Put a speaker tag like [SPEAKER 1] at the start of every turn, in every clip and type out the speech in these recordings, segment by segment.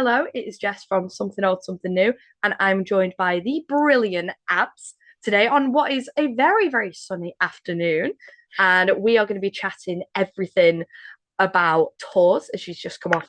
[SPEAKER 1] Hello, it is Jess from Something Old, Something New, and I'm joined by the brilliant Abs today on what is a very, very sunny afternoon. And we are going to be chatting everything about tours as she's just come off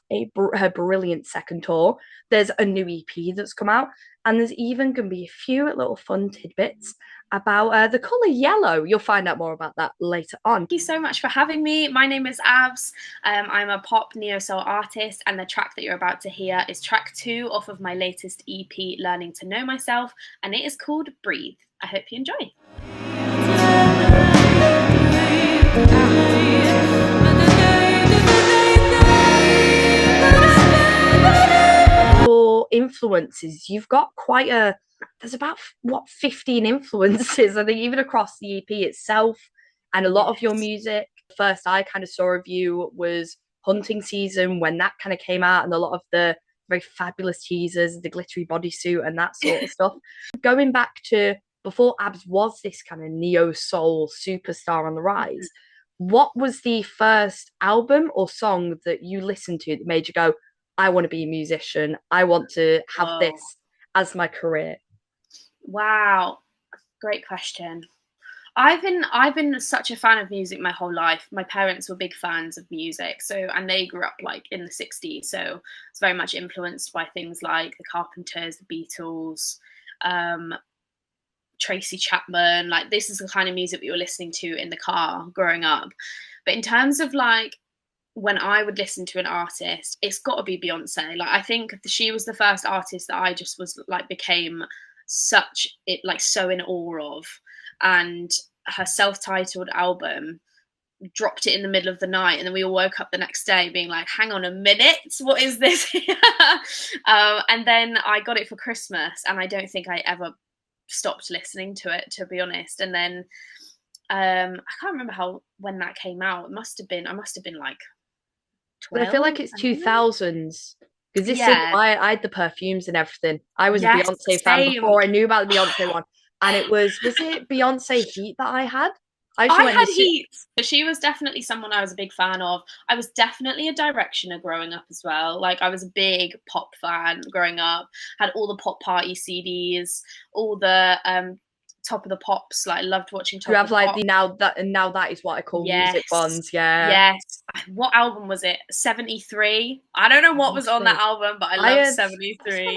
[SPEAKER 1] her brilliant second tour. There's a new EP that's come out, and there's even going to be a few little fun tidbits about the color yellow. You'll find out more about that later on.
[SPEAKER 2] Thank you so much for having me. My name is Abs. I'm a pop neo-soul artist, and the track that you're about to hear is track 2 off of my latest EP, Learning to Know Myself, and it is called Breathe. I hope you enjoy.
[SPEAKER 1] Your influences, you've got quite a there's about 15 influences, I think, even across the EP itself, and a lot of your music. First I kind of saw of you was Hunting Season, when that kind of came out, and a lot of the very fabulous teasers, the glittery bodysuit and that sort of stuff. Going back to before Abs was this kind of neo soul superstar on the rise, what was the first album or song that you listened to that made you go, I want to be a musician, I want to have
[SPEAKER 2] Whoa.
[SPEAKER 1] this as my career?
[SPEAKER 2] Wow, great question. I've been such a fan of music my whole life. My parents were big fans of music, and they grew up like in the 60s, so it's very much influenced by things like the Carpenters, the Beatles, um, Tracy Chapman. Like, this is the kind of music we were listening to in the car growing up. But in terms of like when I would listen to an artist, it's got to be Beyonce. Like, I think she was the first artist that I just was like became so in awe of. And her self-titled album, dropped it in the middle of the night, and then we all woke up the next day being like, hang on a minute, what is this? And then I got it for Christmas, and I don't think I ever stopped listening to it, to be honest. And then I can't remember when that came out. I must have been like
[SPEAKER 1] But I feel
[SPEAKER 2] 12.
[SPEAKER 1] like it's 2000s, because this is
[SPEAKER 2] Yeah.
[SPEAKER 1] why I had the perfumes and everything. I was a
[SPEAKER 2] Yes,
[SPEAKER 1] Beyonce fan
[SPEAKER 2] same.
[SPEAKER 1] before I knew about the Beyonce one, and was it Beyonce Heat that I had? I actually
[SPEAKER 2] I
[SPEAKER 1] went
[SPEAKER 2] had
[SPEAKER 1] this.
[SPEAKER 2] Heat. She was definitely someone I was a big fan of. I was definitely a Directioner growing up as well. Like, I was a big pop fan growing up. Had all the Pop Party CDs, all the Top of the Pops. Like, loved watching
[SPEAKER 1] You
[SPEAKER 2] Top
[SPEAKER 1] have
[SPEAKER 2] of the
[SPEAKER 1] like
[SPEAKER 2] Pops.
[SPEAKER 1] the now that is what I call music
[SPEAKER 2] Yes.
[SPEAKER 1] ones. Yeah,
[SPEAKER 2] Yes. What album was it? 73. I don't know what was
[SPEAKER 1] must
[SPEAKER 2] on that
[SPEAKER 1] be.
[SPEAKER 2] album, but I
[SPEAKER 1] I
[SPEAKER 2] love
[SPEAKER 1] had what's the one
[SPEAKER 2] 73.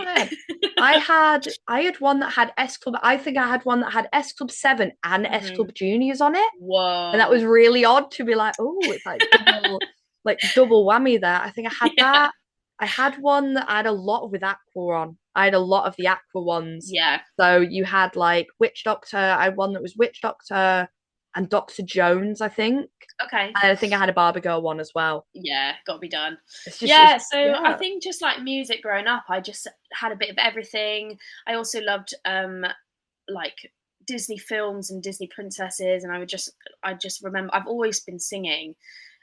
[SPEAKER 1] I had? I had one that had S Club. I think I had one that had S Club 7 and S
[SPEAKER 2] Hmm.
[SPEAKER 1] Club Juniors on it. And that was
[SPEAKER 2] Whoa.
[SPEAKER 1] really odd to be like, oh, it's like double whammy there. I think I had
[SPEAKER 2] Yeah.
[SPEAKER 1] that. I had one that I had a lot with Aqua on. I had a lot of the Aqua ones.
[SPEAKER 2] Yeah.
[SPEAKER 1] So you had like Witch Doctor. I had one that was Witch Doctor and Doctor Jones, I think.
[SPEAKER 2] Okay.
[SPEAKER 1] And I think I had a Barbie Girl one as well.
[SPEAKER 2] Yeah, got to be done.
[SPEAKER 1] It's
[SPEAKER 2] Yeah, so I
[SPEAKER 1] yeah.
[SPEAKER 2] think just like music growing up, I just had a bit of everything. I also loved like Disney films and Disney princesses, and I just remember I've always been singing.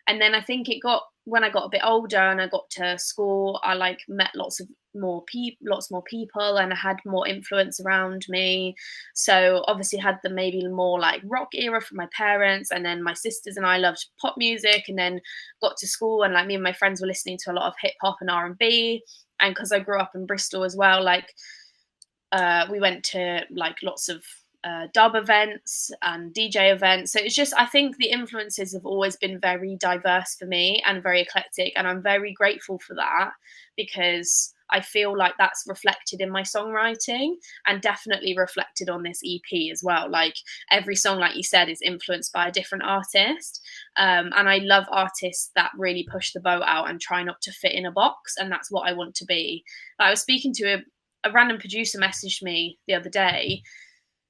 [SPEAKER 2] And then I think it got when I got a bit older and I got to school, I like met lots more people, and I had more influence around me. So obviously had the maybe more like rock era from my parents, and then my sisters and I loved pop music. And then got to school, and like me and my friends were listening to a lot of hip hop and R&B. And because I grew up in Bristol as well, like we went to like lots of dub events and DJ events. So it's just, I think the influences have always been very diverse for me and very eclectic. And I'm very grateful for that, because I feel like that's reflected in my songwriting and definitely reflected on this EP as well. Like, every song, like you said, is influenced by a different artist. And I love artists that really push the boat out and try not to fit in a box. And that's what I want to be. I was speaking to a random producer messaged me the other day,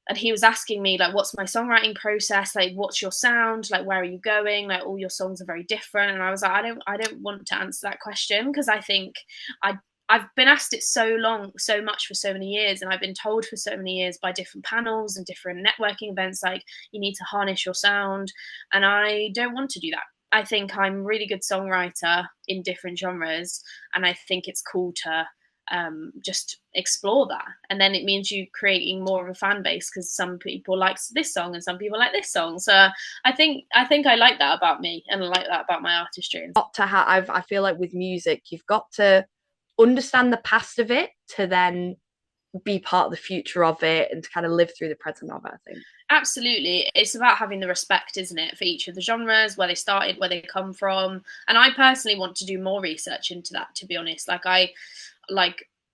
[SPEAKER 2] and he was asking me like, what's my songwriting process, like what's your sound, like where are you going, like all your songs are very different. And I was like, I don't want to answer that question, because I think I've been asked it so much for so many years, and I've been told for so many years by different panels and different networking events, like, you need to harness your sound. And I don't want to do that. I think I'm a really good songwriter in different genres, and I think it's cool to just explore that. And then it means you creating more of a fan base, because some people like this song and some people like this song. So I think I like that about me, and I like that about my artistry.
[SPEAKER 1] Got to have I feel like with music you've got to understand the past of it to then be part of the future of it and to kind of live through the present of it, I think.
[SPEAKER 2] Absolutely. It's about having the respect, isn't it, for each of the genres, where they started, where they come from. And I personally want to do more research into that, to be honest. Like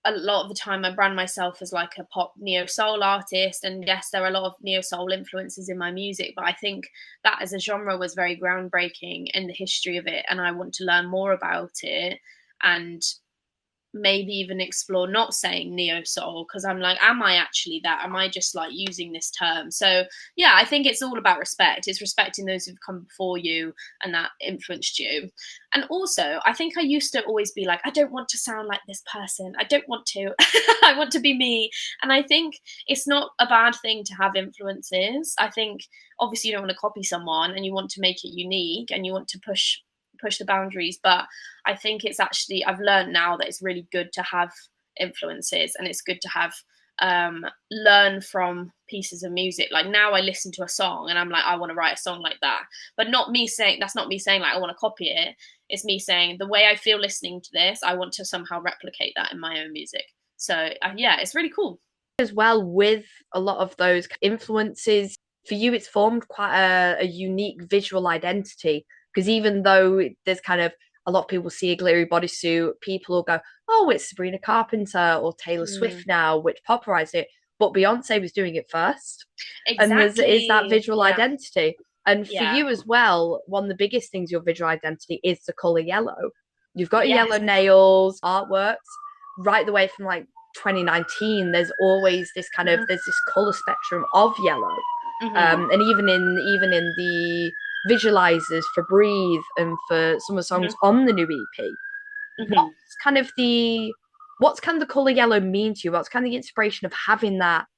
[SPEAKER 2] a lot of the time I brand myself as like a pop neo soul artist, and yes, there are a lot of neo soul influences in my music, but I think that as a genre was very groundbreaking in the history of it, and I want to learn more about it, and maybe even explore not saying neo soul, because I'm like, am I actually that? Am I just like using this term? So yeah, I think it's all about respect. It's respecting those who've come before you and that influenced you. And also, I think I used to always be like, I don't want to sound like this person. I don't want to. I want to be me. And I think it's not a bad thing to have influences. I think obviously you don't want to copy someone, and you want to make it unique, and you want to push the boundaries, but I think it's actually, I've learned now that it's really good to have influences, and it's good to have learn from pieces of music. Like now I listen to a song and I'm like, I want to write a song like that, but not me saying, that's not me saying like I want to copy it. It's me saying the way I feel listening to this, I want to somehow replicate that in my own music. So yeah, it's really cool.
[SPEAKER 1] As well, with a lot of those influences, for you it's formed quite a unique visual identity, because even though there's kind of a lot of people see a glittery bodysuit, people will go, oh, it's Sabrina Carpenter or Taylor Swift now, which popularized it. But Beyonce was doing it first.
[SPEAKER 2] Exactly.
[SPEAKER 1] And there is that visual identity. And for
[SPEAKER 2] Yeah.
[SPEAKER 1] you as well, one of the biggest things, your visual identity, is the color yellow. You've got
[SPEAKER 2] Yes.
[SPEAKER 1] yellow nails, artworks, right the way from like 2019. There's always this kind of, there's this color spectrum of yellow. And even in the visualizers for Breathe and for some of the songs on the new EP, what's kind of the color yellow mean to you? What's kind of the inspiration of having that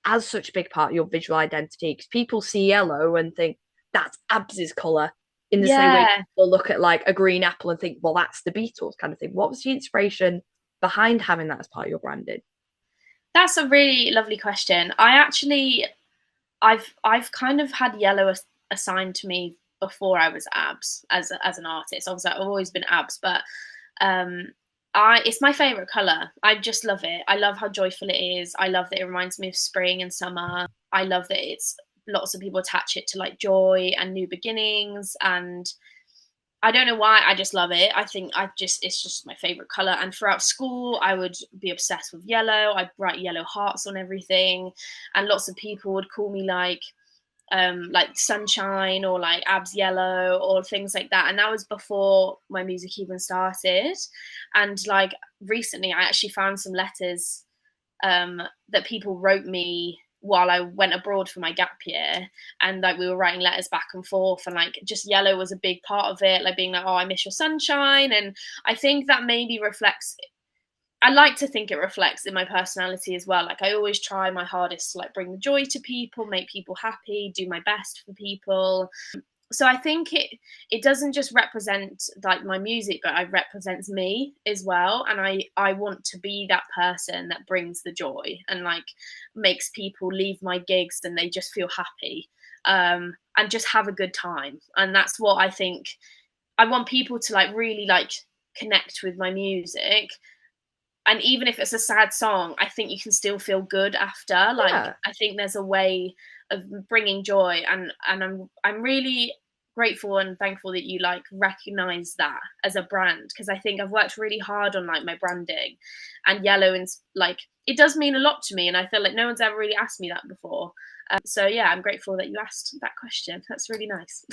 [SPEAKER 1] as such a big part of your visual identity? Because people see yellow and think that's Abs's color, in the same way people look at like a green apple and think, well, that's the Beatles kind of thing. What was the inspiration behind having that as part of your branding?
[SPEAKER 2] That's a really lovely question. I've kind of had yellow assigned to me before I was Abs as an artist. Obviously, I've always been Abs, but it's my favorite color. I just love it. I love how joyful it is. I love that it reminds me of spring and summer. I love that it's lots of people attach it to like joy and new beginnings, and I don't know why, I just love it. I think it's just my favorite color. And throughout school, I would be obsessed with yellow. I'd write yellow hearts on everything, and lots of people would call me like sunshine or like Abs yellow or things like that. And that was before my music even started. And like recently, I actually found some letters that people wrote me while I went abroad for my gap year, and like we were writing letters back and forth, and like just yellow was a big part of it, like being like, oh, I miss your sunshine. And I think that maybe reflects, I like to think it reflects in my personality as well. Like I always try my hardest to like bring the joy to people, make people happy, do my best for people. So I think it doesn't just represent like my music, but it represents me as well. And I want to be that person that brings the joy and like makes people leave my gigs and they just feel happy and just have a good time. And that's what I think. I want people to like really like connect with my music. And even if it's a sad song, I think you can still feel good after. Like I think there's a way of bringing joy, and I'm really grateful and thankful that you like recognize that as a brand, because I think I've worked really hard on like my branding, and yellow and like it does mean a lot to me, and I feel like no one's ever really asked me that before. So yeah, I'm grateful that you asked that question. That's really nice.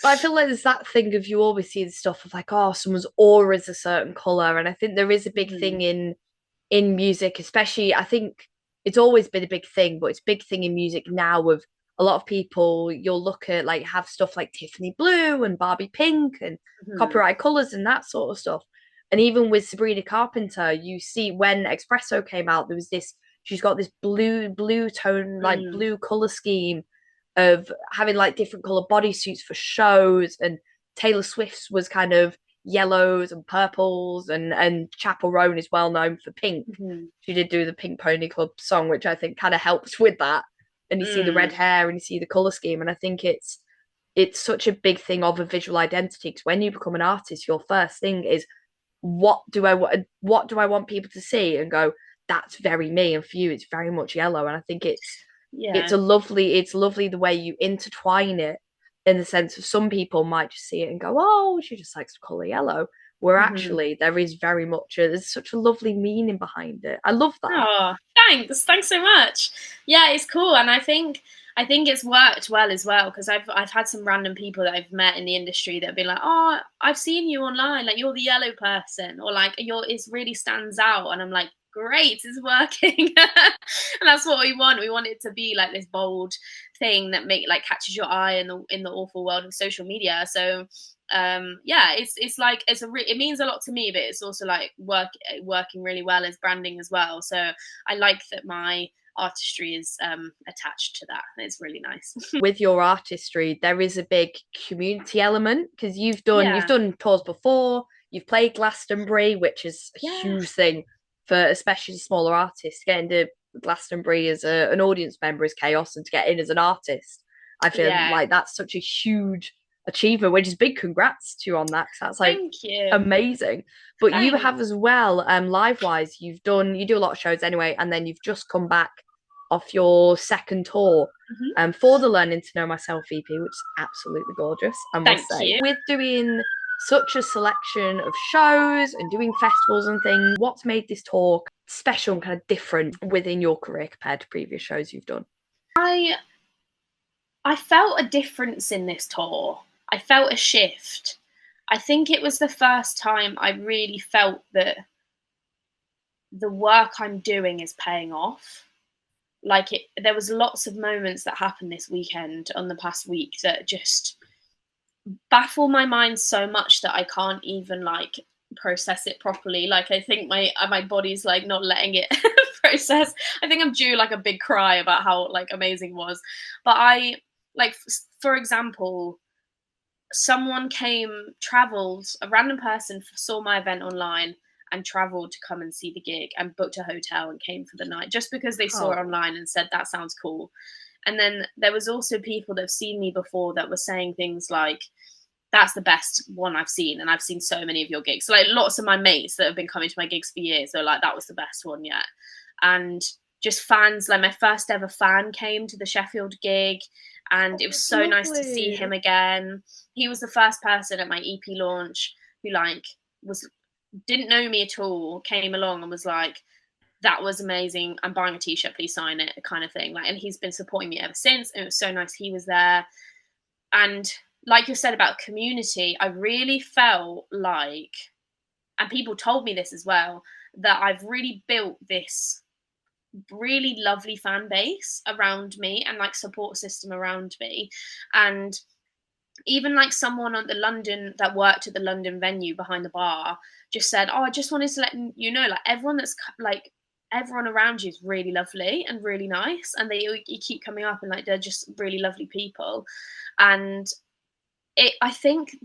[SPEAKER 1] But I feel like there's that thing of, you always see the stuff of like, oh, someone's aura is a certain color, and I think there is a big thing in music, especially. I think it's always been a big thing, but it's a big thing in music now. Of a lot of people, you'll look at like have stuff like Tiffany blue and Barbie pink and copyright colors and that sort of stuff. And even with Sabrina Carpenter, you see when Espresso came out, there was this. She's got this blue tone, like blue color scheme of having like different color bodysuits for shows, and Taylor Swift's was kind of yellows and purples, and Chapel Roan is well known for pink. She did do the Pink Pony Club song, which I think kind of helps with that. And you see the red hair and you see the color scheme, and I think it's such a big thing of a visual identity, because when you become an artist, your first thing is, what do I want people to see and go, that's very me, and for you it's very much yellow. And I think it's lovely the way you intertwine it, in the sense of some people might just see it and go, oh, she just likes the color yellow, where actually there is very much there's such a lovely meaning behind it. I love that.
[SPEAKER 2] Oh, thanks so much. Yeah, it's cool, and I think it's worked well as well, because I've had some random people that I've met in the industry that have been like, oh, I've seen you online, like you're the yellow person, or like it really stands out, and I'm like, great, it's working. And that's what we want. We want it to be like this bold thing that catches your eye in the awful world of social media. So yeah, it's like it means a lot to me, but it's also like working really well as branding as well. So I like that my artistry is attached to that. It's really nice.
[SPEAKER 1] With your artistry, there is a big community element, because you've done tours before, you've played Glastonbury, which is a huge thing for especially smaller artists. Getting to Glastonbury as an audience member is chaos, and to get in as an artist, I feel like that's such a huge achievement, which is big congrats to you on that, because that's like amazing. But you have as well, live wise, you do a lot of shows anyway, and then you've just come back off your second tour for the Learning to Know Myself EP, which is absolutely gorgeous, I must say. With doing such a selection of shows and doing festivals and things, what's made this tour special and kind of different within your career compared to previous shows you've done?
[SPEAKER 2] I felt a difference in this tour. I felt a shift. I think it was the first time I really felt that the work I'm doing is paying off. There was lots of moments that happened this weekend, on the past week, that just baffle my mind so much that I can't even process it properly. I think my body's not letting it process. I think I'm due a big cry about how amazing it was. But for example, someone traveled, a random person saw my event online and traveled to come and see the gig and booked a hotel and came for the night just because they saw it online and said, that sounds cool. And then there was also people that have seen me before that were saying things like, that's the best one I've seen, and I've seen so many of your gigs. So lots of my mates that have been coming to my gigs for years are like, that was the best one yet. And just fans, my first ever fan came to the Sheffield gig, and it was so nice to see him again. He was the first person at my EP launch who didn't know me at all, came along and was like, that was amazing, I'm buying a t-shirt, please sign it, kind of thing. And he's been supporting me ever since, and it was so nice he was there. And like you said about community, I really felt like, and people told me this as well, that I've really built this really lovely fan base around me and support system around me. And even someone at that worked at the London venue behind the bar just said, oh, I just wanted to let you know, everyone around you is really lovely and really nice, and you keep coming up, and they're just really lovely people. And I think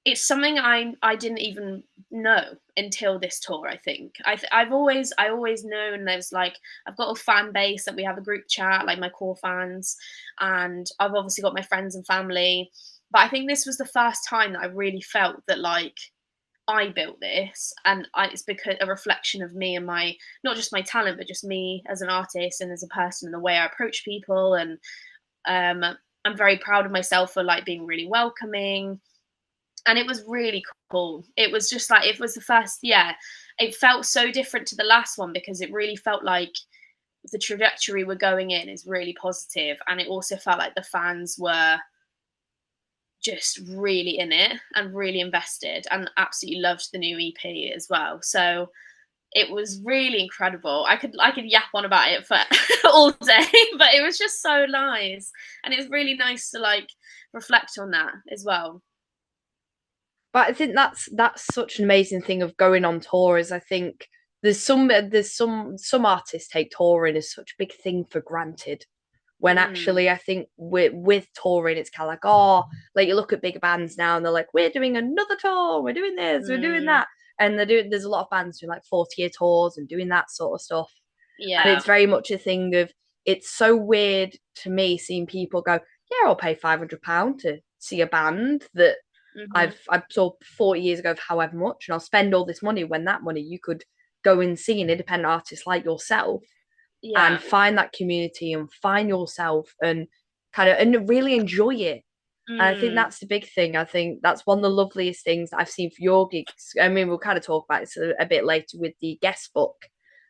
[SPEAKER 2] it's something I didn't even know until this tour. I think I've always known there's I've got a fan base, that we have a group chat, my core fans, and I've obviously got my friends and family. But I think this was the first time that I really felt that I built this, and it's because a reflection of me and not just my talent, but just me as an artist and as a person, and the way I approach people. And I'm very proud of myself for being really welcoming. And it was really cool. It was just it was the first, it felt so different to the last one, because it really felt like the trajectory we're going in is really positive. And it also felt like the fans were just really in it and really invested, and absolutely loved the new EP as well. So it was really incredible. I could yap on about it for all day, but it was just so nice. And it was really nice to reflect on that as well.
[SPEAKER 1] But I think that's such an amazing thing of going on tour, is I think there's some artists take touring as such a big thing for granted, when actually I think with touring it's kind of you look at bigger bands now and they're like, we're doing another tour, we're doing this, we're doing that, and there's a lot of bands doing 40-year tours and doing that sort of stuff. And it's very much a thing of, it's so weird to me seeing people go, yeah, I'll pay £500 to see a band that I've sold 40 years ago for however much, and I'll spend all this money when that money you could go and see an independent artist like yourself
[SPEAKER 2] Yeah.
[SPEAKER 1] and find that community and find yourself and kind of and really enjoy it. And I think
[SPEAKER 2] Mm.
[SPEAKER 1] that's the big thing. I think that's one of the loveliest things that I've seen for your gigs. I mean, we'll kind of talk about this a bit later with the guest book,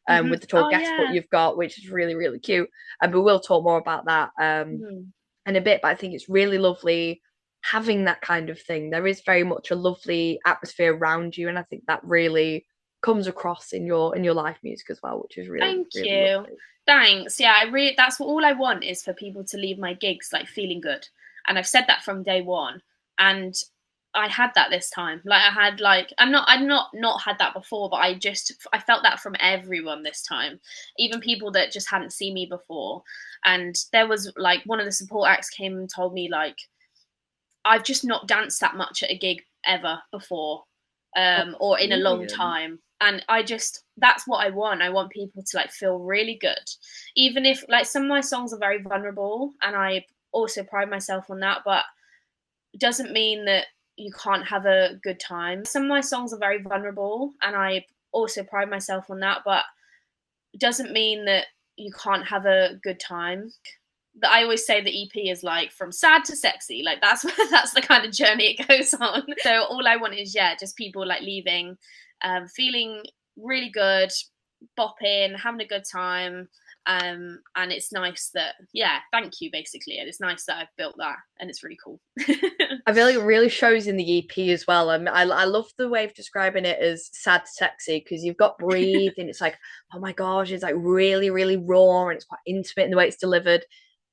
[SPEAKER 1] with the tour
[SPEAKER 2] Oh
[SPEAKER 1] guest book
[SPEAKER 2] yeah.
[SPEAKER 1] you've got, which is really, really cute. But we'll talk more about that
[SPEAKER 2] Mm.
[SPEAKER 1] in a bit. But I think it's really lovely having that kind of thing. There is very much a lovely atmosphere around you, and I think that really comes across in your live music as well, which is really,
[SPEAKER 2] Thank
[SPEAKER 1] really
[SPEAKER 2] you.
[SPEAKER 1] lovely.
[SPEAKER 2] Thanks. Yeah, I really that's what all I want is for people to leave my gigs like feeling good. And I've said that from day one. And I had that this time. Like I had like I'm not had that before, but I felt that from everyone this time. Even people that just hadn't seen me before. And there was like one of the support acts came and told me like I've just not danced that much at a gig ever before,
[SPEAKER 1] Oh,
[SPEAKER 2] or in a long
[SPEAKER 1] brilliant.
[SPEAKER 2] time. And that's what I want. I want people to like feel really good. Even if like some of my songs are very vulnerable and I also pride myself on that, but it doesn't mean that you can't have a good time. Some of my songs are very vulnerable and I also pride myself on that, but it doesn't mean that you can't have a good time. I always say the EP is like from sad to sexy. Like that's that's the kind of journey it goes on. So all I want is just people like leaving, feeling really good, bopping, having a good time. And it's nice that thank you basically. And it's nice that I've built that, and it's really cool.
[SPEAKER 1] I feel like it really shows in the EP as well. I love the way of describing it as sad sexy because you've got Breathe and it's like, oh my gosh, it's like really, really raw and it's quite intimate in the way it's delivered.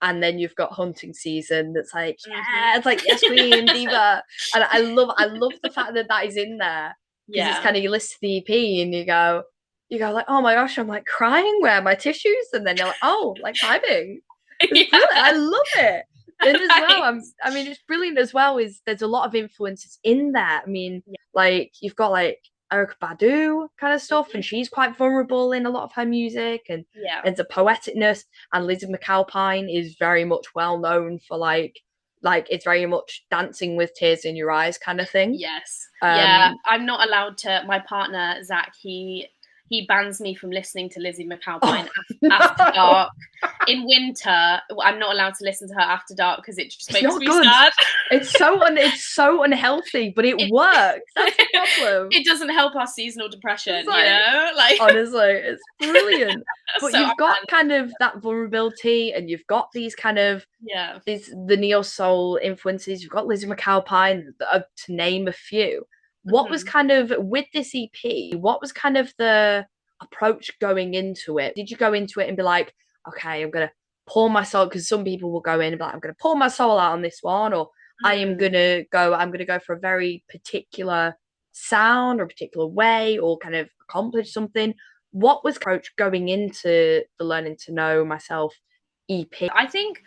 [SPEAKER 1] And then you've got Hunting Season that's like, yeah, it's like, yes, queen, diva. And I love the fact that that is in there because it's
[SPEAKER 2] Yeah.
[SPEAKER 1] kind of, you listen to the EP and you go like, oh my gosh, I'm like crying, where are my tissues? And then you're like, oh, like vibing. It's brilliant. I love it. And as well,
[SPEAKER 2] Thanks.
[SPEAKER 1] I mean, it's brilliant as well. Is there's a lot of influences in there. I mean,
[SPEAKER 2] Yeah.
[SPEAKER 1] like you've got like Erykah Badu kind of stuff, and she's quite vulnerable in a lot of her music,
[SPEAKER 2] Yeah.
[SPEAKER 1] and the poeticness. And Lizzie McAlpine is very much well known for like it's very much dancing with tears in your eyes kind of thing.
[SPEAKER 2] Yes. Yeah.
[SPEAKER 1] Um,
[SPEAKER 2] I'm not allowed to. My partner Zach, he bans me from listening to Lizzie McAlpine
[SPEAKER 1] oh
[SPEAKER 2] after
[SPEAKER 1] no,
[SPEAKER 2] dark. In winter, I'm not allowed to listen to her after dark because it just
[SPEAKER 1] it's
[SPEAKER 2] makes
[SPEAKER 1] not
[SPEAKER 2] me
[SPEAKER 1] good.
[SPEAKER 2] sad.
[SPEAKER 1] It's so unhealthy, but it
[SPEAKER 2] It
[SPEAKER 1] works. That's the problem.
[SPEAKER 2] it doesn't help our seasonal
[SPEAKER 1] It's
[SPEAKER 2] depression,
[SPEAKER 1] like
[SPEAKER 2] like
[SPEAKER 1] honestly, it's brilliant. But
[SPEAKER 2] so.
[SPEAKER 1] you've got kind of that vulnerability, and you've got these kind of
[SPEAKER 2] Yeah.
[SPEAKER 1] these the neo soul influences. You've got Lizzie McAlpine, to name a few. What was
[SPEAKER 2] Hmm.
[SPEAKER 1] kind of with this EP? What was kind of the approach going into it? Did you go into it and be like, okay, I'm gonna pour my soul? Because some people will go in and be like, I'm gonna pour my soul out on this one, or
[SPEAKER 2] Mm.
[SPEAKER 1] I'm gonna go for a very particular sound or a particular way, or kind of accomplish something. What was approach going into the Learning to Know Myself EP?
[SPEAKER 2] I think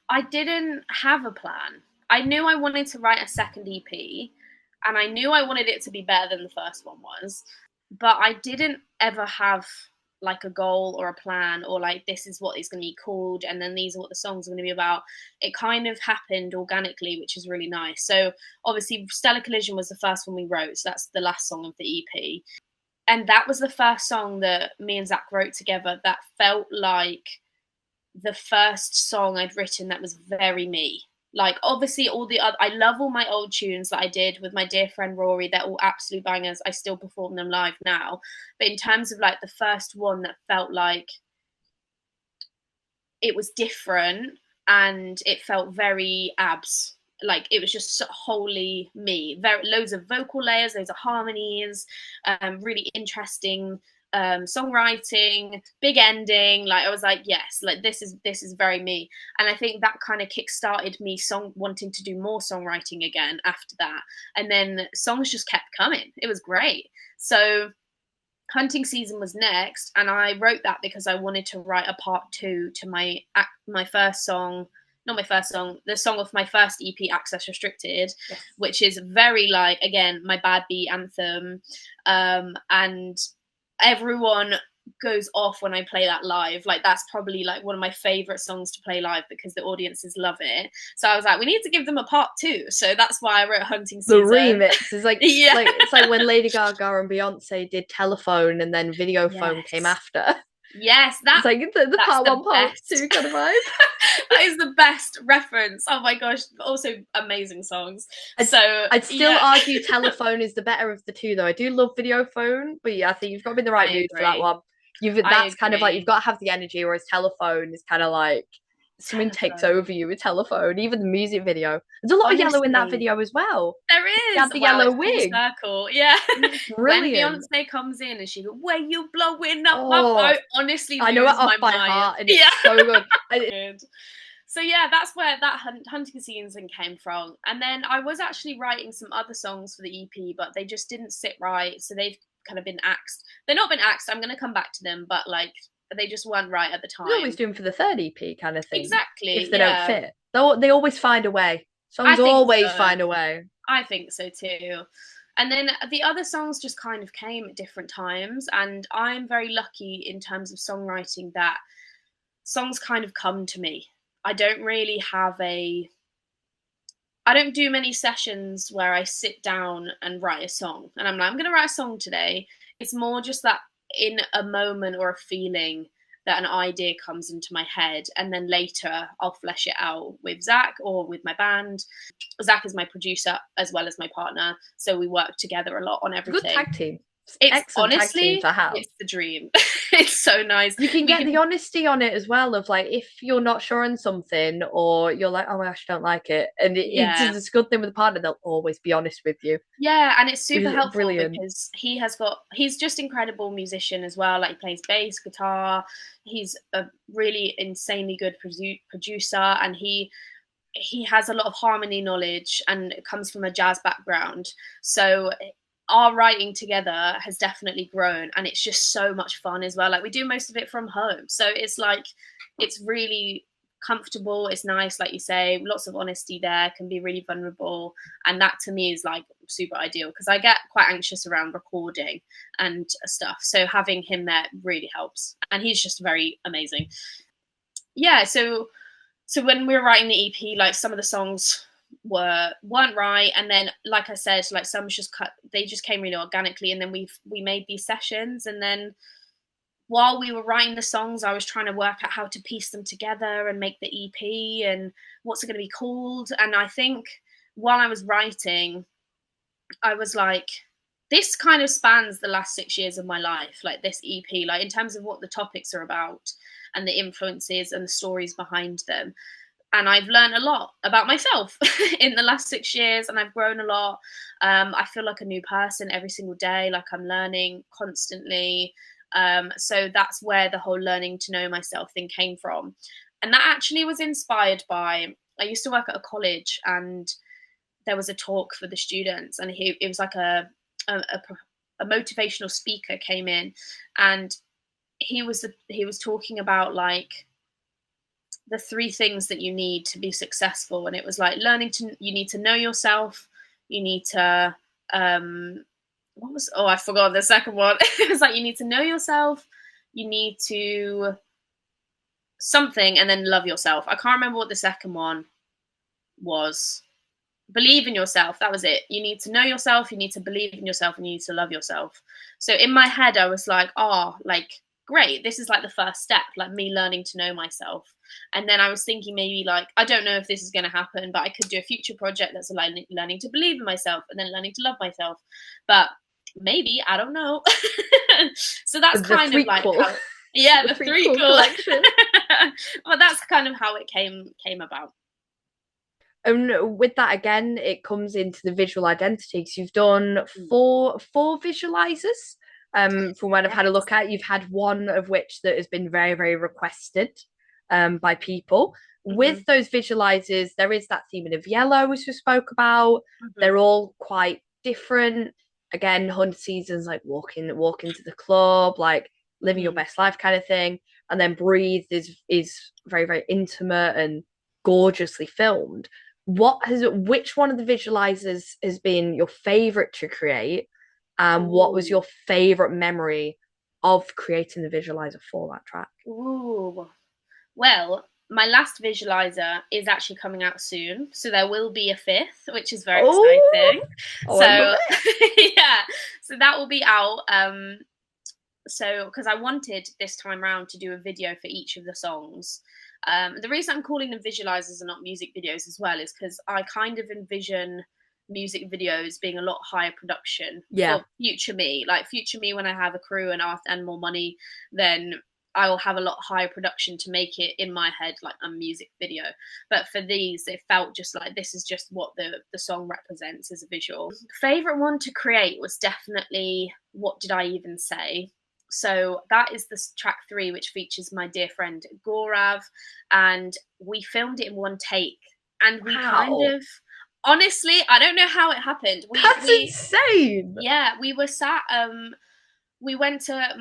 [SPEAKER 2] I didn't have a plan. I knew I wanted to write a second EP, and I knew I wanted it to be better than the first one was, but I didn't ever have like a goal or a plan or like this is what it's going to be called and then these are what the songs are going to be about. It kind of happened organically, which is really nice. So obviously Stellar Collision was the first one we wrote, so that's the last song of the EP, and that was the first song that me and Zach wrote together that felt like the first song I'd written that was very me. Like obviously all the other, I love all my old tunes that I did with my dear friend Rory. They're all absolute bangers. I still perform them live now. But in terms of like the first one that felt like it was different and it felt very abs. Like it was just wholly me. Very loads of vocal layers, loads of harmonies, really interesting songwriting, big ending. Like I was like, yes, like this is very me. And I think that kind of kick-started me wanting to do more songwriting again after that. And then songs just kept coming. It was great. So Hunting Season was next, and I wrote that because I wanted to write a part two to my first song, not my first song, the song of my first EP, Access Restricted,
[SPEAKER 1] Yes.
[SPEAKER 2] which is very like again my bad beat anthem, and everyone goes off when I play that live. Like that's probably like one of my favorite songs to play live because the audiences love it. So I was like, we need to give them a part 2. So that's why I wrote Hunting
[SPEAKER 1] The
[SPEAKER 2] Season.
[SPEAKER 1] remix is like,
[SPEAKER 2] Yeah.
[SPEAKER 1] like it's like when Lady Gaga and Beyonce did Telephone and then Video Phone came
[SPEAKER 2] Yes.
[SPEAKER 1] after.
[SPEAKER 2] Yes,
[SPEAKER 1] It's like the
[SPEAKER 2] that's
[SPEAKER 1] part
[SPEAKER 2] the
[SPEAKER 1] 1, part
[SPEAKER 2] best.
[SPEAKER 1] 2 kind of vibe.
[SPEAKER 2] That is the best reference. Oh my gosh! Also amazing songs.
[SPEAKER 1] I'd still argue Telephone is the better of the two, though. I do love Video Phone, but yeah, I think you've got to be in the right mood for that one. That's kind of like you've got to have the energy, whereas Telephone is kind of like something takes over you with Telephone. Even the music video, there's a lot of yellow in that video as well.
[SPEAKER 2] There is.
[SPEAKER 1] You have the yellow wig.
[SPEAKER 2] Circle. Yeah.
[SPEAKER 1] Brilliant.
[SPEAKER 2] When Beyonce comes in and she goes, "Where you blowing up my boat?" Honestly,
[SPEAKER 1] I know it off by heart, and it's so good.
[SPEAKER 2] So yeah, that's where that Hunting Season came from. And then I was actually writing some other songs for the EP, but they just didn't sit right. So they've kind of been axed. They're not been axed. I'm going to come back to them, but like they just weren't right at the time.
[SPEAKER 1] They're always doing for the third EP kind of thing.
[SPEAKER 2] Exactly.
[SPEAKER 1] If they don't fit, they always find a way. Songs always find a way.
[SPEAKER 2] I think so too. And then the other songs just kind of came at different times. And I'm very lucky in terms of songwriting that songs kind of come to me. I don't really have I don't do many sessions where I sit down and write a song. And I'm like, I'm going to write a song today. It's more just that in a moment or a feeling that an idea comes into my head, and then later I'll flesh it out with Zach or with my band. Zach is my producer as well as my partner, so we work together a lot on everything.
[SPEAKER 1] Good tag team.
[SPEAKER 2] It's honestly, it's the dream. It's so nice.
[SPEAKER 1] You can get the honesty on it as well of like if you're not sure on something or you're like, oh my gosh, I don't like it, and it's a good thing with a partner, they'll always be honest with you.
[SPEAKER 2] Yeah, and it's super helpful because he's just incredible musician as well. Like he plays bass, guitar. He's a really insanely good producer, and he has a lot of harmony knowledge and comes from a jazz background. So our writing together has definitely grown, and it's just so much fun as well. Like we do most of it from home, so it's like it's really comfortable. It's nice, like you say, lots of honesty there, can be really vulnerable, and that to me is like super ideal because I get quite anxious around recording and stuff, so having him there really helps, and he's just very amazing. Yeah, so when we were writing the EP, like some of the songs weren't right, and then like I said, like some they just came really organically, and then we made these sessions, and then while we were writing the songs I was trying to work out how to piece them together and make the EP and what's it going to be called. And I think while I was writing I was like, this kind of spans the last 6 years of my life, like this EP, like in terms of what the topics are about and the influences and the stories behind them. And I've learned a lot about myself in the last 6 years, and I've grown a lot. I feel like a new person every single day, like I'm learning constantly. So that's where the whole learning to know myself thing came from. And that actually was inspired by, I used to work at a college, and there was a talk for the students, and it was like a motivational speaker came in, and he was talking about like the 3 things that you need to be successful. And it was like you need to know yourself, you need to I forgot the second one. It was like you need to know yourself, you need to something, and then love yourself. I can't remember what the second one was. Believe in yourself, that was it. You need to know yourself, you need to believe in yourself, and you need to love yourself. So in my head I was like, like great, this is like the first step, like me learning to know myself. And then I was thinking maybe like, I don't know if this is going to happen, but I could do a future project that's like learning to believe in myself and then learning to love myself. But maybe, I don't know. So that's kind of like the three collection. Well, that's kind of how it came about.
[SPEAKER 1] And with that, again, it comes into the visual identity, because you've done four visualizers. From what I've had a look at, you've had one of which that has been very, very requested by people. With those visualizers, there is that theme of yellow, which we spoke about. They're all quite different. Again, Hunting Season's like walking to the club, like living your best life kind of thing. And then Breathe is very, very intimate and gorgeously filmed. Which one of the visualizers has been your favorite to create? And what was your favorite memory of creating the visualizer for that track?
[SPEAKER 2] Ooh. Well, my last visualizer is actually coming out soon, so there will be a fifth, which is very exciting.
[SPEAKER 1] Oh, I love
[SPEAKER 2] it. Yeah, so that will be out. So because I wanted this time around to do a video for each of the songs. The reason I'm calling them visualizers and not music videos as well is because I kind of envision music videos being a lot higher production for future me. Like future me, when I have a crew and more money, then I will have a lot higher production to make it in my head like a music video. But for these, it felt just like this is just what the song represents as a visual. Favorite one to create was definitely What Did I Even Say? So that is the track 3, which features my dear friend Gaurav, and we filmed it in one take. And we kind of, honestly, I don't know how it happened.
[SPEAKER 1] That's insane.
[SPEAKER 2] Yeah, we were sat. We went to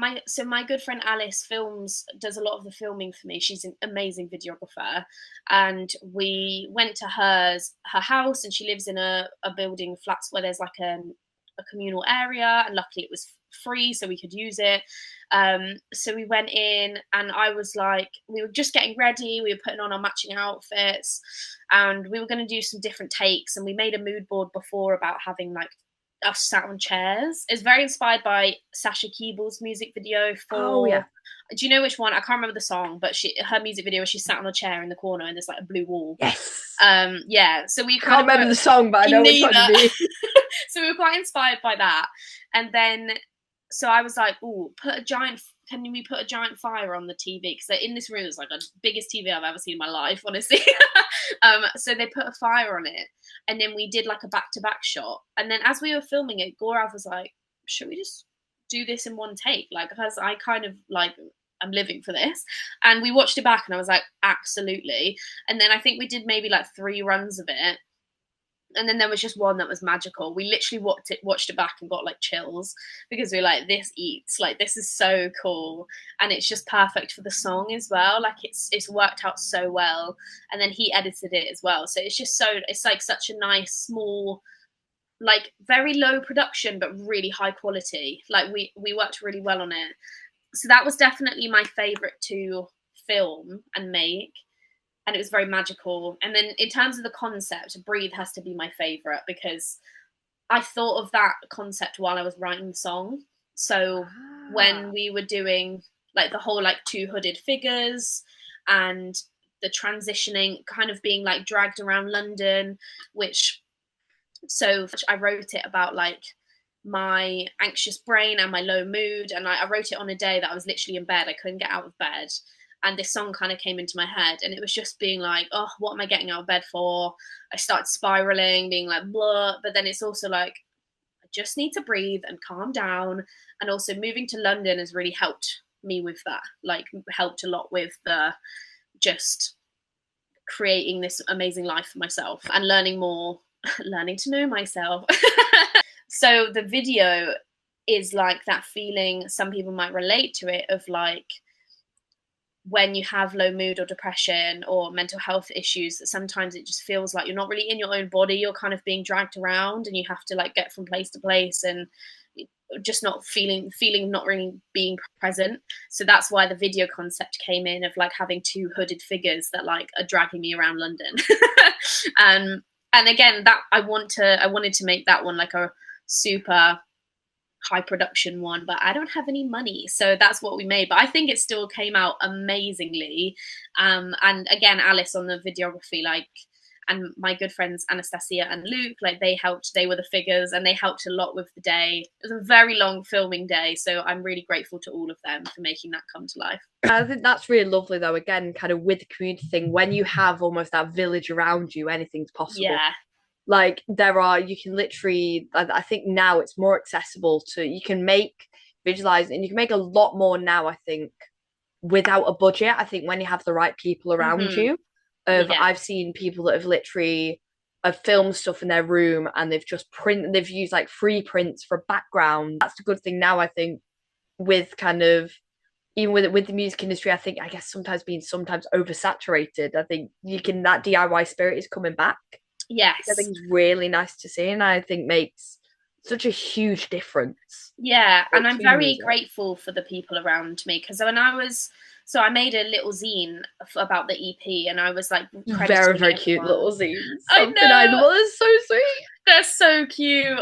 [SPEAKER 2] my good friend Alice does a lot of the filming for me. She's an amazing videographer, and we went to her house, and she lives in a building of flats where there's like a communal area, and luckily it was free so we could use it. So we went in, and I was like, we were just getting ready, we were putting on our matching outfits, and we were going to do some different takes, and we made a mood board before about having like us sat on chairs. It's very inspired by Sasha Keeble's music video for do you know which one? I can't remember the song, but her music video where she sat on a chair in the corner and there's like a blue wall.
[SPEAKER 1] Yes.
[SPEAKER 2] Yeah, so we
[SPEAKER 1] can't remember the song, but I know which one you mean.
[SPEAKER 2] So we were quite inspired by that. And then so I was like, oh, can we put a giant fire on the TV? Because in this room it's like the biggest TV I've ever seen in my life, honestly. So they put a fire on it, and then we did like a back-to-back shot. And then as we were filming it, Gaurav was like, should we just do this in one take? Like, because I kind of like, I'm living for this. And we watched it back, and I was like, absolutely. And then I think we did maybe like 3 runs of it. And then there was just one that was magical. We literally watched it back and got like chills, because we were like, this eats, like this is so cool, and it's just perfect for the song as well. Like it's worked out so well, and then he edited it as well. So it's like such a nice small, like very low production but really high quality. Like we worked really well on it. So that was definitely my favorite to film and make. And it was very magical. And then in terms of the concept, Breathe has to be my favorite, because I thought of that concept while I was writing the song. So when we were doing like the whole like 2 hooded figures and the transitioning kind of being like dragged around London, so I wrote it about like my anxious brain and my low mood. And I wrote it on a day that I was literally in bed. I couldn't get out of bed. And this song kind of came into my head, and it was just being like, oh, what am I getting out of bed for? I started spiraling, being like, blah. But then it's also like, I just need to breathe and calm down. And also moving to London has really helped me with that, like helped a lot with the just creating this amazing life for myself and learning to know myself. So the video is like that feeling, some people might relate to it, of like, when you have low mood or depression or mental health issues, that sometimes it just feels like you're not really in your own body. You're kind of being dragged around, and you have to like get from place to place, and just not feeling not really being present. So that's why the video concept came in, of like having 2 hooded figures that like are dragging me around London. And again, that I wanted to make that one like a super high production one, but I don't have any money, so that's what we made. But I think it still came out amazingly. And again, Alice on the videography, like, and my good friends Anastasia and Luke, like they were the figures, and they helped a lot with the day. It was a very long filming day, so I'm really grateful to all of them for making that come to life.
[SPEAKER 1] I think that's really lovely though, again, kind of with the community thing, when you have almost that village around you, anything's possible.
[SPEAKER 2] Yeah.
[SPEAKER 1] Like you can literally, I think now it's more accessible you can make visualize, and you can make a lot more now, I think, without a budget. I think when you have the right people around you, I've seen people that have literally filmed stuff in their room, and they've used like free prints for background. That's the good thing now, I think, with kind of, even with the music industry, I think, I guess sometimes oversaturated. I think that DIY spirit is coming back.
[SPEAKER 2] Yes.
[SPEAKER 1] I think it's really nice to see, and I think makes such a huge difference
[SPEAKER 2] Yeah, and I'm
[SPEAKER 1] to your
[SPEAKER 2] very
[SPEAKER 1] music.
[SPEAKER 2] grateful for the people around me because when I was, so I made a little zine about the EP and I was like
[SPEAKER 1] Very,
[SPEAKER 2] crediting
[SPEAKER 1] very cute little
[SPEAKER 2] everyone.
[SPEAKER 1] zines.
[SPEAKER 2] I know,
[SPEAKER 1] Undeniable. It's so sweet.
[SPEAKER 2] they're so cute.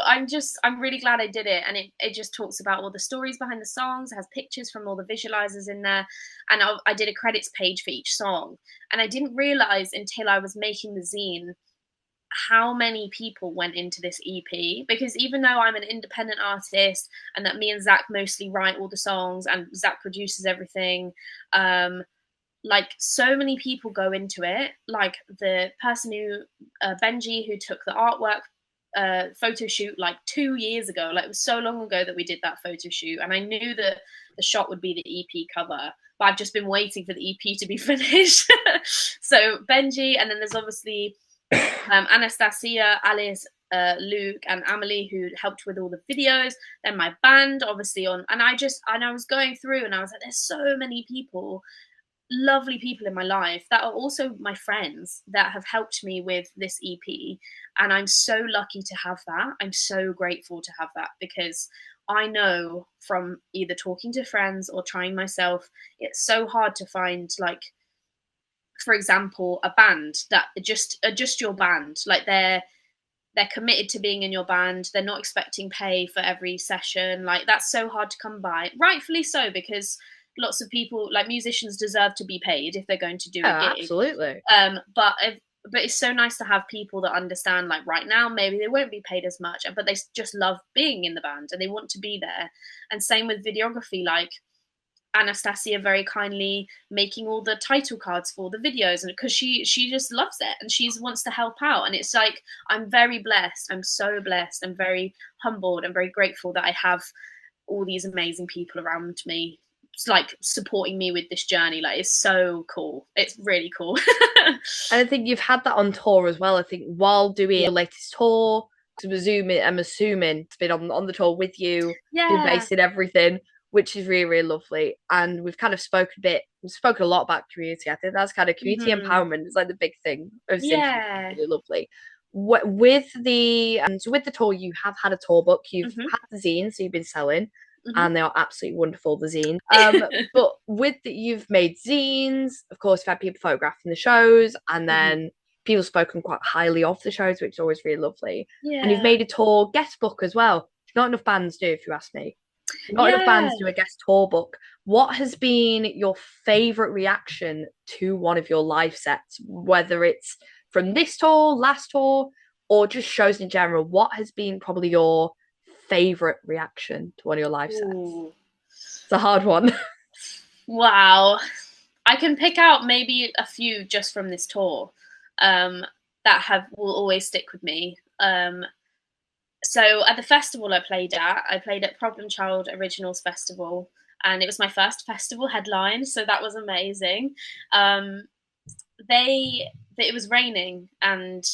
[SPEAKER 2] I'm really glad I did it. And it just talks about all the stories behind the songs. It has pictures from all the visualizers in there. And I did a credits page for each song. And I didn't realize until I was making the zine how many people went into this EP, because even though I'm an independent artist and that me and Zach mostly write all the songs and Zach produces everything, like so many people go into it. Like the person who Benji, who took the artwork photo shoot like 2 years ago, like it was so long ago that we did that photo shoot, and I knew that the shot would be the EP cover, but I've just been waiting for the EP to be finished. So Benji, and then there's obviously Anastasia, Alice, Luke, and Amelie, who helped with all the videos. Then my band, obviously, and I was going through, and I was like, there's so many people, lovely people in my life that are also my friends that have helped me with this EP, and I'm so lucky to have that. I'm so grateful to have that because I know from either talking to friends or trying myself, it's so hard to find, like, for example, a band that are just your band. Like they're committed to being in your band. They're not expecting pay for every session. Like that's so hard to come by. Rightfully so, because lots of people, like musicians, deserve to be paid if they're going to do a
[SPEAKER 1] Yeah,
[SPEAKER 2] gig.
[SPEAKER 1] absolutely.
[SPEAKER 2] But it's so nice to have people that understand, like right now maybe they won't be paid as much, but they just love being in the band and they want to be there. And same with videography, like Anastasia very kindly making all the title cards for the videos, and because she just loves it and she wants to help out. And it's like, I'm very blessed. I'm so blessed. I'm very humbled. I'm very grateful that I have all these amazing people around me, like supporting me with this journey. Like it's so cool. It's really cool.
[SPEAKER 1] And I think you've had that on tour as well. I think while doing
[SPEAKER 2] Yeah.
[SPEAKER 1] your latest tour, I'm assuming it's been on the tour with you, doing
[SPEAKER 2] Yeah.
[SPEAKER 1] bass and everything, which is really, really lovely. And we've spoken a lot about community. I think that's kind of community
[SPEAKER 2] Hmm.
[SPEAKER 1] empowerment is like the big thing of Symphony.
[SPEAKER 2] Yeah.
[SPEAKER 1] Really lovely. With the tour, you have had a tour book. You've
[SPEAKER 2] Hmm.
[SPEAKER 1] had the zines, so you've been selling,
[SPEAKER 2] Hmm.
[SPEAKER 1] and they are absolutely wonderful. The zines. But with that, you've made zines. Of course, you've had people photographing the shows, and
[SPEAKER 2] Hmm.
[SPEAKER 1] then people spoken quite highly of the shows, which is always really lovely. And you've
[SPEAKER 2] Yeah.
[SPEAKER 1] made a tour guest book as well. Not enough bands do, if you ask me. Not enough
[SPEAKER 2] Yeah.
[SPEAKER 1] bands do a guest tour book. What has been your favorite reaction to one of your live sets, whether it's from this tour, last tour, or just shows in general? What has been probably your favorite reaction to one of your live sets?
[SPEAKER 2] Ooh.
[SPEAKER 1] It's a hard one.
[SPEAKER 2] Wow. I can pick out maybe a few just from this tour, um, that have will always stick with me. So at the festival I played at Problem Child Originals Festival, and it was my first festival headline, so that was amazing. Um, it was raining, and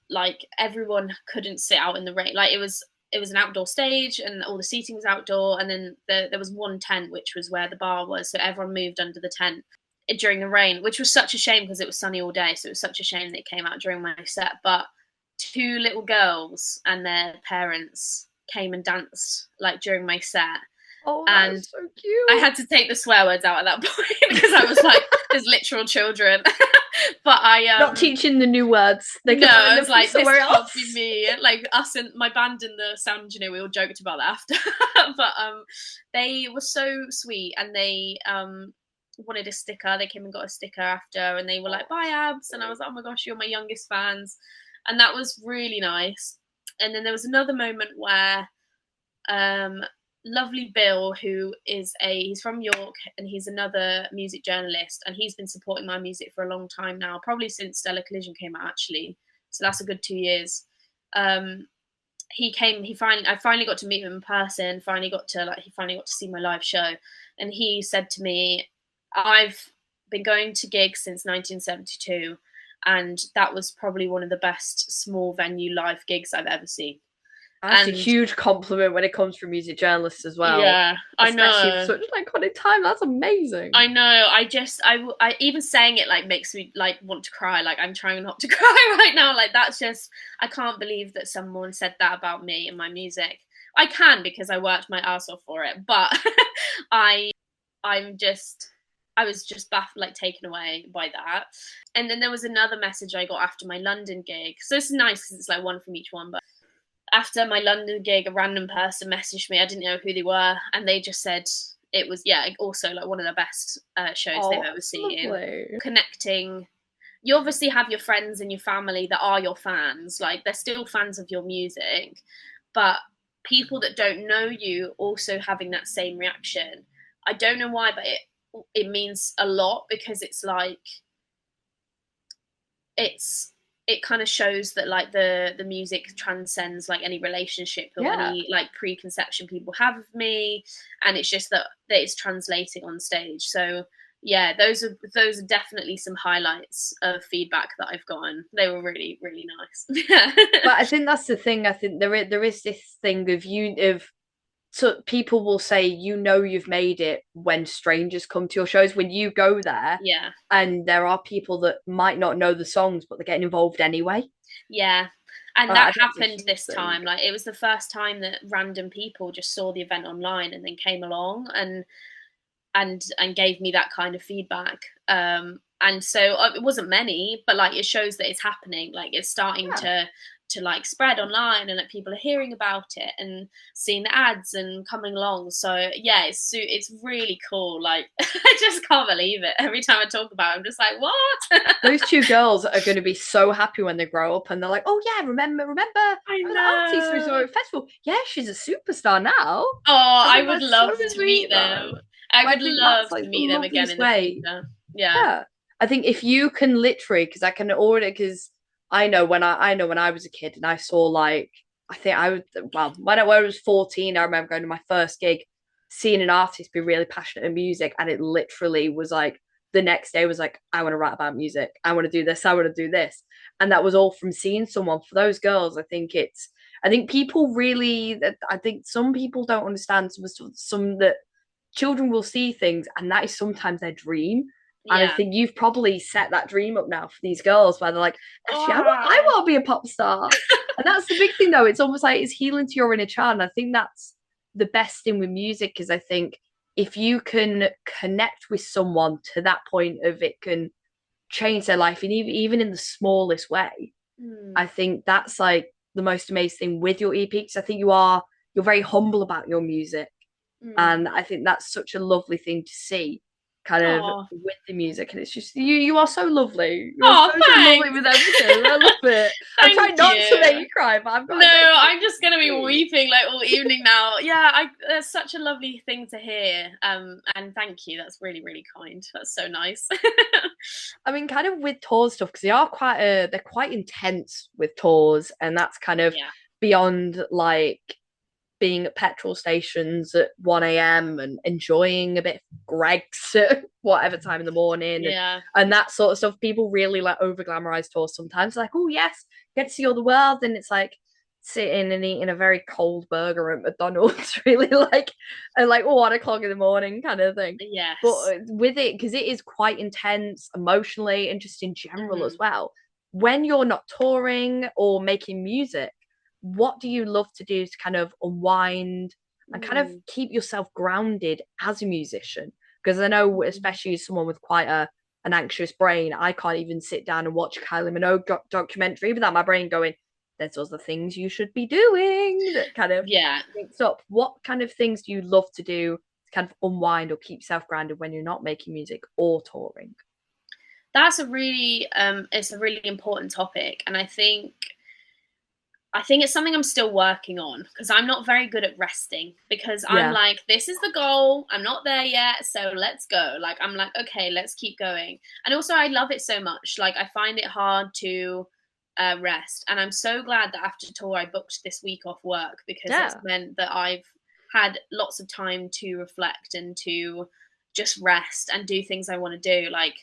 [SPEAKER 2] like everyone couldn't sit out in the rain. Like it was an outdoor stage, and all the seating was outdoor, and then there was one tent which was where the bar was, so everyone moved under the tent during the rain, which was such a shame because it was sunny all day, so it was such a shame that it came out during my set. But two little girls and their parents came and danced like during my set,
[SPEAKER 1] Oh,
[SPEAKER 2] and
[SPEAKER 1] that's so
[SPEAKER 2] I
[SPEAKER 1] cute.
[SPEAKER 2] had to take the swear words out at that point because I was like, "There's literal children." But
[SPEAKER 1] Not teaching the new words. They can
[SPEAKER 2] no,
[SPEAKER 1] learn
[SPEAKER 2] I
[SPEAKER 1] them
[SPEAKER 2] was
[SPEAKER 1] from
[SPEAKER 2] like, this
[SPEAKER 1] somewhere
[SPEAKER 2] can't be
[SPEAKER 1] else.
[SPEAKER 2] me. Like us and my band and the sound engineer, we all joked about that after. But they were so sweet, and they wanted a sticker. They came and got a sticker after, and they were like, "Bye, Abs," and I was like, "Oh my gosh, you're my youngest fans," and that was really nice. And then there was another moment where um, lovely Bill, he's from York and he's another music journalist, and he's been supporting my music for a long time now, probably since Stellar Collision came out actually. So that's a good 2 years. Um, I finally got to meet him in person. He finally got to see my live show, and he said to me, "I've been going to gigs since 1972, and that was probably one of the best small venue live gigs I've ever seen."
[SPEAKER 1] That's a
[SPEAKER 2] And
[SPEAKER 1] huge compliment when it comes from music journalists as well,
[SPEAKER 2] yeah, I
[SPEAKER 1] especially for
[SPEAKER 2] know.
[SPEAKER 1] such an iconic time. That's amazing.
[SPEAKER 2] I know. I even saying it like makes me like want to cry. Like I'm trying not to cry right now. Like that's just, I can't believe that someone said that about me and my music. I can because I worked my ass off for it, but I I'm just, I was just like taken away by that. And then there was another message I got after my London gig. So it's nice because it's like one from each one. But after my London gig, a random person messaged me. I didn't know who they were, and they just said it was, yeah, also like one of the best shows they've ever seen.
[SPEAKER 1] Lovely.
[SPEAKER 2] Connecting. You obviously have your friends and your family that are your fans. Like they're still fans of your music, but people that don't know you also having that same reaction. I don't know why, but it means a lot because it's like it's it kind of shows that like the music transcends like any relationship or
[SPEAKER 1] Yeah.
[SPEAKER 2] any like preconception people have of me, and it's just that it's translating on stage. So yeah, those are definitely some highlights of feedback that I've gotten. They were really really nice.
[SPEAKER 1] But I think that's the thing. I think there is this thing of so people will say, you've made it when strangers come to your shows, when you go there,
[SPEAKER 2] Yeah,
[SPEAKER 1] and there are people that might not know the songs, but they're getting involved anyway.
[SPEAKER 2] yeah. And
[SPEAKER 1] I
[SPEAKER 2] that
[SPEAKER 1] think it's a
[SPEAKER 2] happened
[SPEAKER 1] huge
[SPEAKER 2] this
[SPEAKER 1] thing.
[SPEAKER 2] time. Like it was the first time that random people just saw the event online and then came along and gave me that kind of feedback. And so it wasn't many, but like it shows that it's happening. Like it's starting
[SPEAKER 1] Yeah.
[SPEAKER 2] to like spread online, and like people are hearing about it and seeing the ads and coming along. So yeah, it's really cool. Like I just can't believe it. Every time I talk about it, I'm just like, what?
[SPEAKER 1] Those two girls are going to be so happy when they grow up and they're like, oh yeah, remember
[SPEAKER 2] I
[SPEAKER 1] the artist we saw
[SPEAKER 2] know.
[SPEAKER 1] at festival. Yeah, she's a superstar now.
[SPEAKER 2] Oh,
[SPEAKER 1] I
[SPEAKER 2] I
[SPEAKER 1] think
[SPEAKER 2] would
[SPEAKER 1] that's so
[SPEAKER 2] love to
[SPEAKER 1] sweet,
[SPEAKER 2] meet
[SPEAKER 1] man.
[SPEAKER 2] them. I
[SPEAKER 1] But I
[SPEAKER 2] would
[SPEAKER 1] think
[SPEAKER 2] love
[SPEAKER 1] that's like
[SPEAKER 2] to
[SPEAKER 1] the
[SPEAKER 2] meet them again in
[SPEAKER 1] loveliest
[SPEAKER 2] the
[SPEAKER 1] way.
[SPEAKER 2] future. Yeah.
[SPEAKER 1] Yeah. I think if you can literally, because I can order, because I know when I was a kid and I saw like, I think I was, well, when I was 14, I remember going to my first gig, seeing an artist be really passionate in music, and it literally was like the next day was like, I want to write about music, I want to do this, I want to do this. And that was all from seeing someone. For those girls, I think people really, I think some people don't understand some that children will see things and that is sometimes their dream. And I
[SPEAKER 2] Yeah.
[SPEAKER 1] think you've probably set that dream up now for these girls where they're like, actually, I
[SPEAKER 2] Oh,
[SPEAKER 1] want to be a pop star. And that's the big thing, though. It's almost like it's healing to your inner child. And I think that's the best thing with music, is I think if you can connect with someone to that point of it can change their life, and even in the smallest way,
[SPEAKER 2] hmm.
[SPEAKER 1] I think that's like the most amazing thing with your EP. Because I think you're very humble about your music,
[SPEAKER 2] Hmm.
[SPEAKER 1] and I think that's such a lovely thing to see, kind of
[SPEAKER 2] Oh,
[SPEAKER 1] with the music. And it's just you are so lovely. You're
[SPEAKER 2] oh,
[SPEAKER 1] so lovely
[SPEAKER 2] thanks.
[SPEAKER 1] with everything. I love it. I'm
[SPEAKER 2] Thank
[SPEAKER 1] trying not to make
[SPEAKER 2] you.
[SPEAKER 1] you cry, but I've got
[SPEAKER 2] No,
[SPEAKER 1] to make
[SPEAKER 2] I'm just gonna be
[SPEAKER 1] it.
[SPEAKER 2] weeping like all evening now. Yeah, that's such a lovely thing to hear. And thank you. That's really, really kind. That's so nice.
[SPEAKER 1] I mean, kind of with tour stuff, because they're quite intense with tours, and that's kind of
[SPEAKER 2] Yeah.
[SPEAKER 1] beyond like being at petrol stations at 1 a.m. and enjoying a bit of Greg's at whatever time in the morning,
[SPEAKER 2] Yeah.
[SPEAKER 1] and that sort of stuff. People really like over glamorize tours sometimes. Like, oh yes, get to see all the world, and it's like sitting and eating a very cold burger at McDonald's, really like at like 1 o'clock in the morning kind of thing. But
[SPEAKER 2] Yes.
[SPEAKER 1] with it, because it is quite intense emotionally and just in general as
[SPEAKER 2] Hmm.
[SPEAKER 1] well. When you're not touring or making music, what do you love to do to kind of unwind and kind of
[SPEAKER 2] Mm.
[SPEAKER 1] keep yourself grounded as a musician? Because I know, especially as someone with quite an anxious brain, I can't even sit down and watch a Kylie Minogue documentary without my brain going, there's other things you should be doing, that kind of
[SPEAKER 2] Yeah.
[SPEAKER 1] mix up. What kind of things do you love to do to kind of unwind or keep yourself grounded when you're not making music or touring?
[SPEAKER 2] That's a really it's a really important topic, and I think it's something I'm still working on because I'm not very good at resting because I'm
[SPEAKER 1] Yeah.
[SPEAKER 2] like, this is the goal. I'm not there yet. So let's go. Like, I'm like, okay, let's keep going. And also, I love it so much. Like, I find it hard to rest. And I'm so glad that after tour, I booked this week off work because it's
[SPEAKER 1] Yeah.
[SPEAKER 2] meant that I've had lots of time to reflect and to just rest and do things I want to do. Like,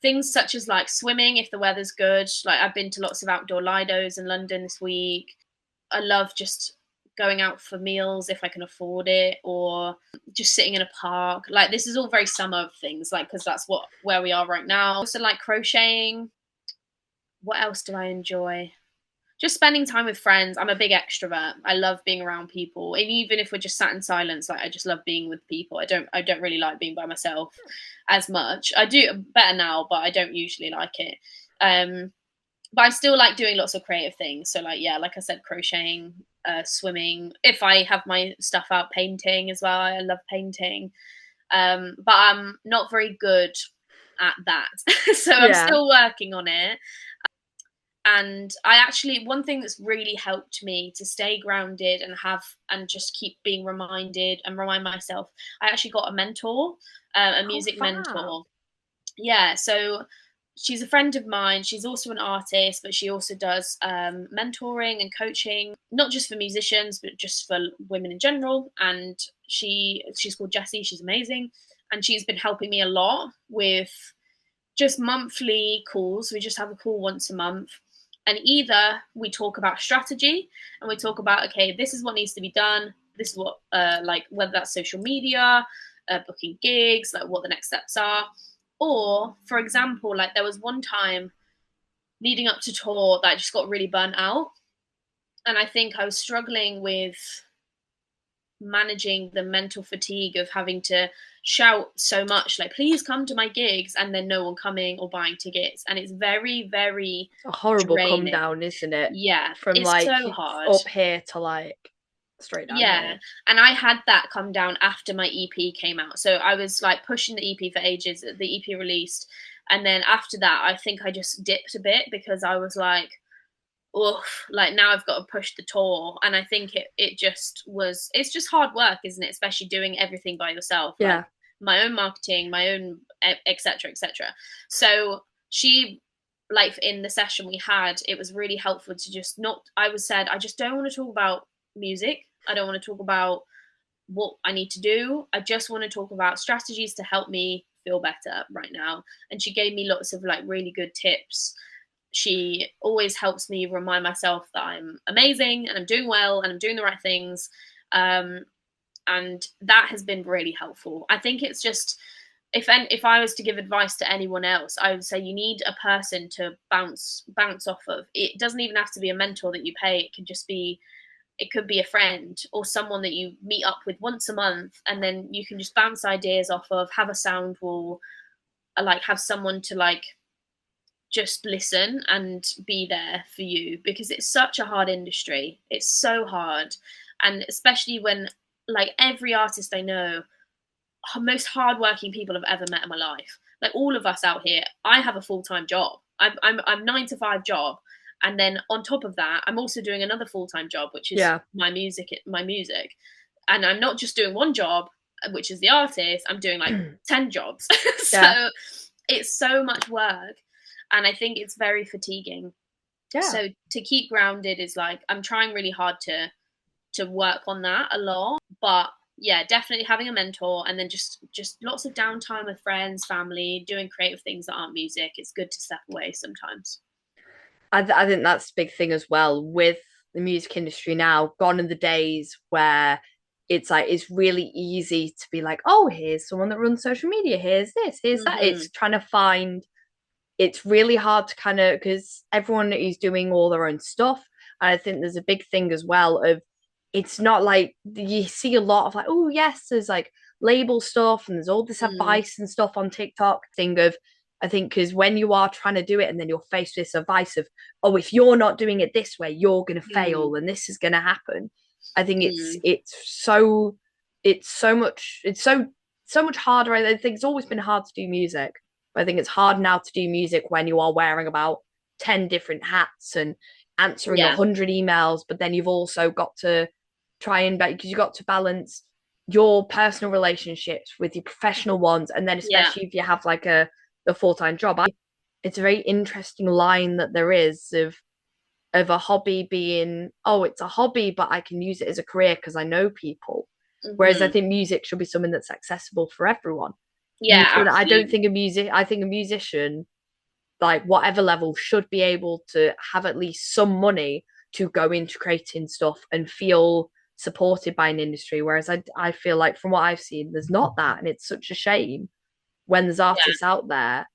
[SPEAKER 2] things such as like swimming if the weather's good. Like I've been to lots of outdoor lidos in London this week. I love just going out for meals if I can afford it, or just sitting in a park. Like, this is all very summer things, like, because that's where we are right now. Also, like crocheting. What else do I enjoy? Just spending time with friends. I'm a big extrovert. I love being around people, and even if we're just sat in silence, like, I just love being with people. I don't really like being by myself as much. I do better now, but I don't usually like it. But I still like doing lots of creative things. So, like, yeah, like I said, crocheting, swimming. If I have my stuff out, painting as well. I love painting. But I'm not very good at that. So I'm still working on it. And one thing that's really helped me to stay grounded and just keep being reminded and remind myself, I actually got a mentor, a music mentor. Yeah. So she's a friend of mine. She's also an artist, but she also does mentoring and coaching, not just for musicians, but just for women in general. And she's called Jessie. She's amazing. And she's been helping me a lot with just monthly calls. We just have a call once a month. And either we talk about strategy and we talk about, okay, this is what needs to be done. This is what, like, whether that's social media, booking gigs, like what the next steps are. Or, for example, like there was one time leading up to tour that I just got really burnt out. And I think I was struggling with managing the mental fatigue of having to shout so much, like, please come to my gigs, and then no one coming or buying tickets. And it's very, very
[SPEAKER 1] a horrible
[SPEAKER 2] draining.
[SPEAKER 1] come down, isn't it?
[SPEAKER 2] Yeah,
[SPEAKER 1] from
[SPEAKER 2] it's
[SPEAKER 1] like
[SPEAKER 2] so hard
[SPEAKER 1] up here to like straight down here.
[SPEAKER 2] And I had that come down after my EP came out. So I was like pushing the EP for ages. The EP released, and then after that I think I just dipped a bit because I was like, oof, like now I've got to push the tour. And I think it's just hard work, isn't it? Especially doing everything by yourself.
[SPEAKER 1] Yeah.
[SPEAKER 2] Like my own marketing, my own etc. etc. So she, like, in the session we had, it was really helpful to just not, I just don't want to talk about music. I don't want to talk about what I need to do. I just want to talk about strategies to help me feel better right now. And she gave me lots of like really good tips. She always helps me remind myself that I'm amazing and I'm doing well and I'm doing the right things. And that has been really helpful. I think it's just, if I was to give advice to anyone else, I would say you need a person to bounce off of. It doesn't even have to be a mentor that you pay. It could be a friend or someone that you meet up with once a month, and then you can just bounce ideas off of, have a sound wall, like have someone to like just listen and be there for you, because it's such a hard industry. It's so hard. And especially when, like, every artist I know, most hardworking people I've ever met in my life, like all of us out here, I have a full-time job. I'm 9 to 5 job. And then on top of that, I'm also doing another full-time job, which is my music. And I'm not just doing one job, which is the artist. I'm doing like 10 jobs. So it's so much work. And I think it's very fatiguing. Yeah. So to keep grounded is like, I'm trying really hard to work on that a lot. But yeah, definitely having a mentor, and then just lots of downtime with friends, family, doing creative things that aren't music. It's good to step away sometimes.
[SPEAKER 1] I think that's a big thing as well with the music industry now. Gone are the days where it's like, it's really easy to be like, oh, here's someone that runs social media, here's this, here's that. It's trying to find, it's really hard to kind of, because everyone is doing all their own stuff. And I think there's a big thing as well of, it's not like you see a lot of like, oh yes, there's like label stuff and there's all this advice and stuff on TikTok. I think because when you are trying to do it and then you're faced with this advice of, oh, if you're not doing it this way, you're going to fail and this is going to happen. I think it's so much harder. I think it's always been hard to do music. But I think it's hard now to do music when you are wearing about 10 different hats and answering 100 emails, but then you've also got to try and, because you've got to balance your personal relationships with your professional ones, and then especially if you have like a full-time job. It's a very interesting line that there is of a hobby being, oh, it's a hobby, but I can use it as a career because I know people. Whereas I think music should be something that's accessible for everyone. I don't think I think a musician, like whatever level, should be able to have at least some money to go into creating stuff and feel supported by an industry. Whereas I feel like from what I've seen, there's not that. And it's such a shame when there's artists out there,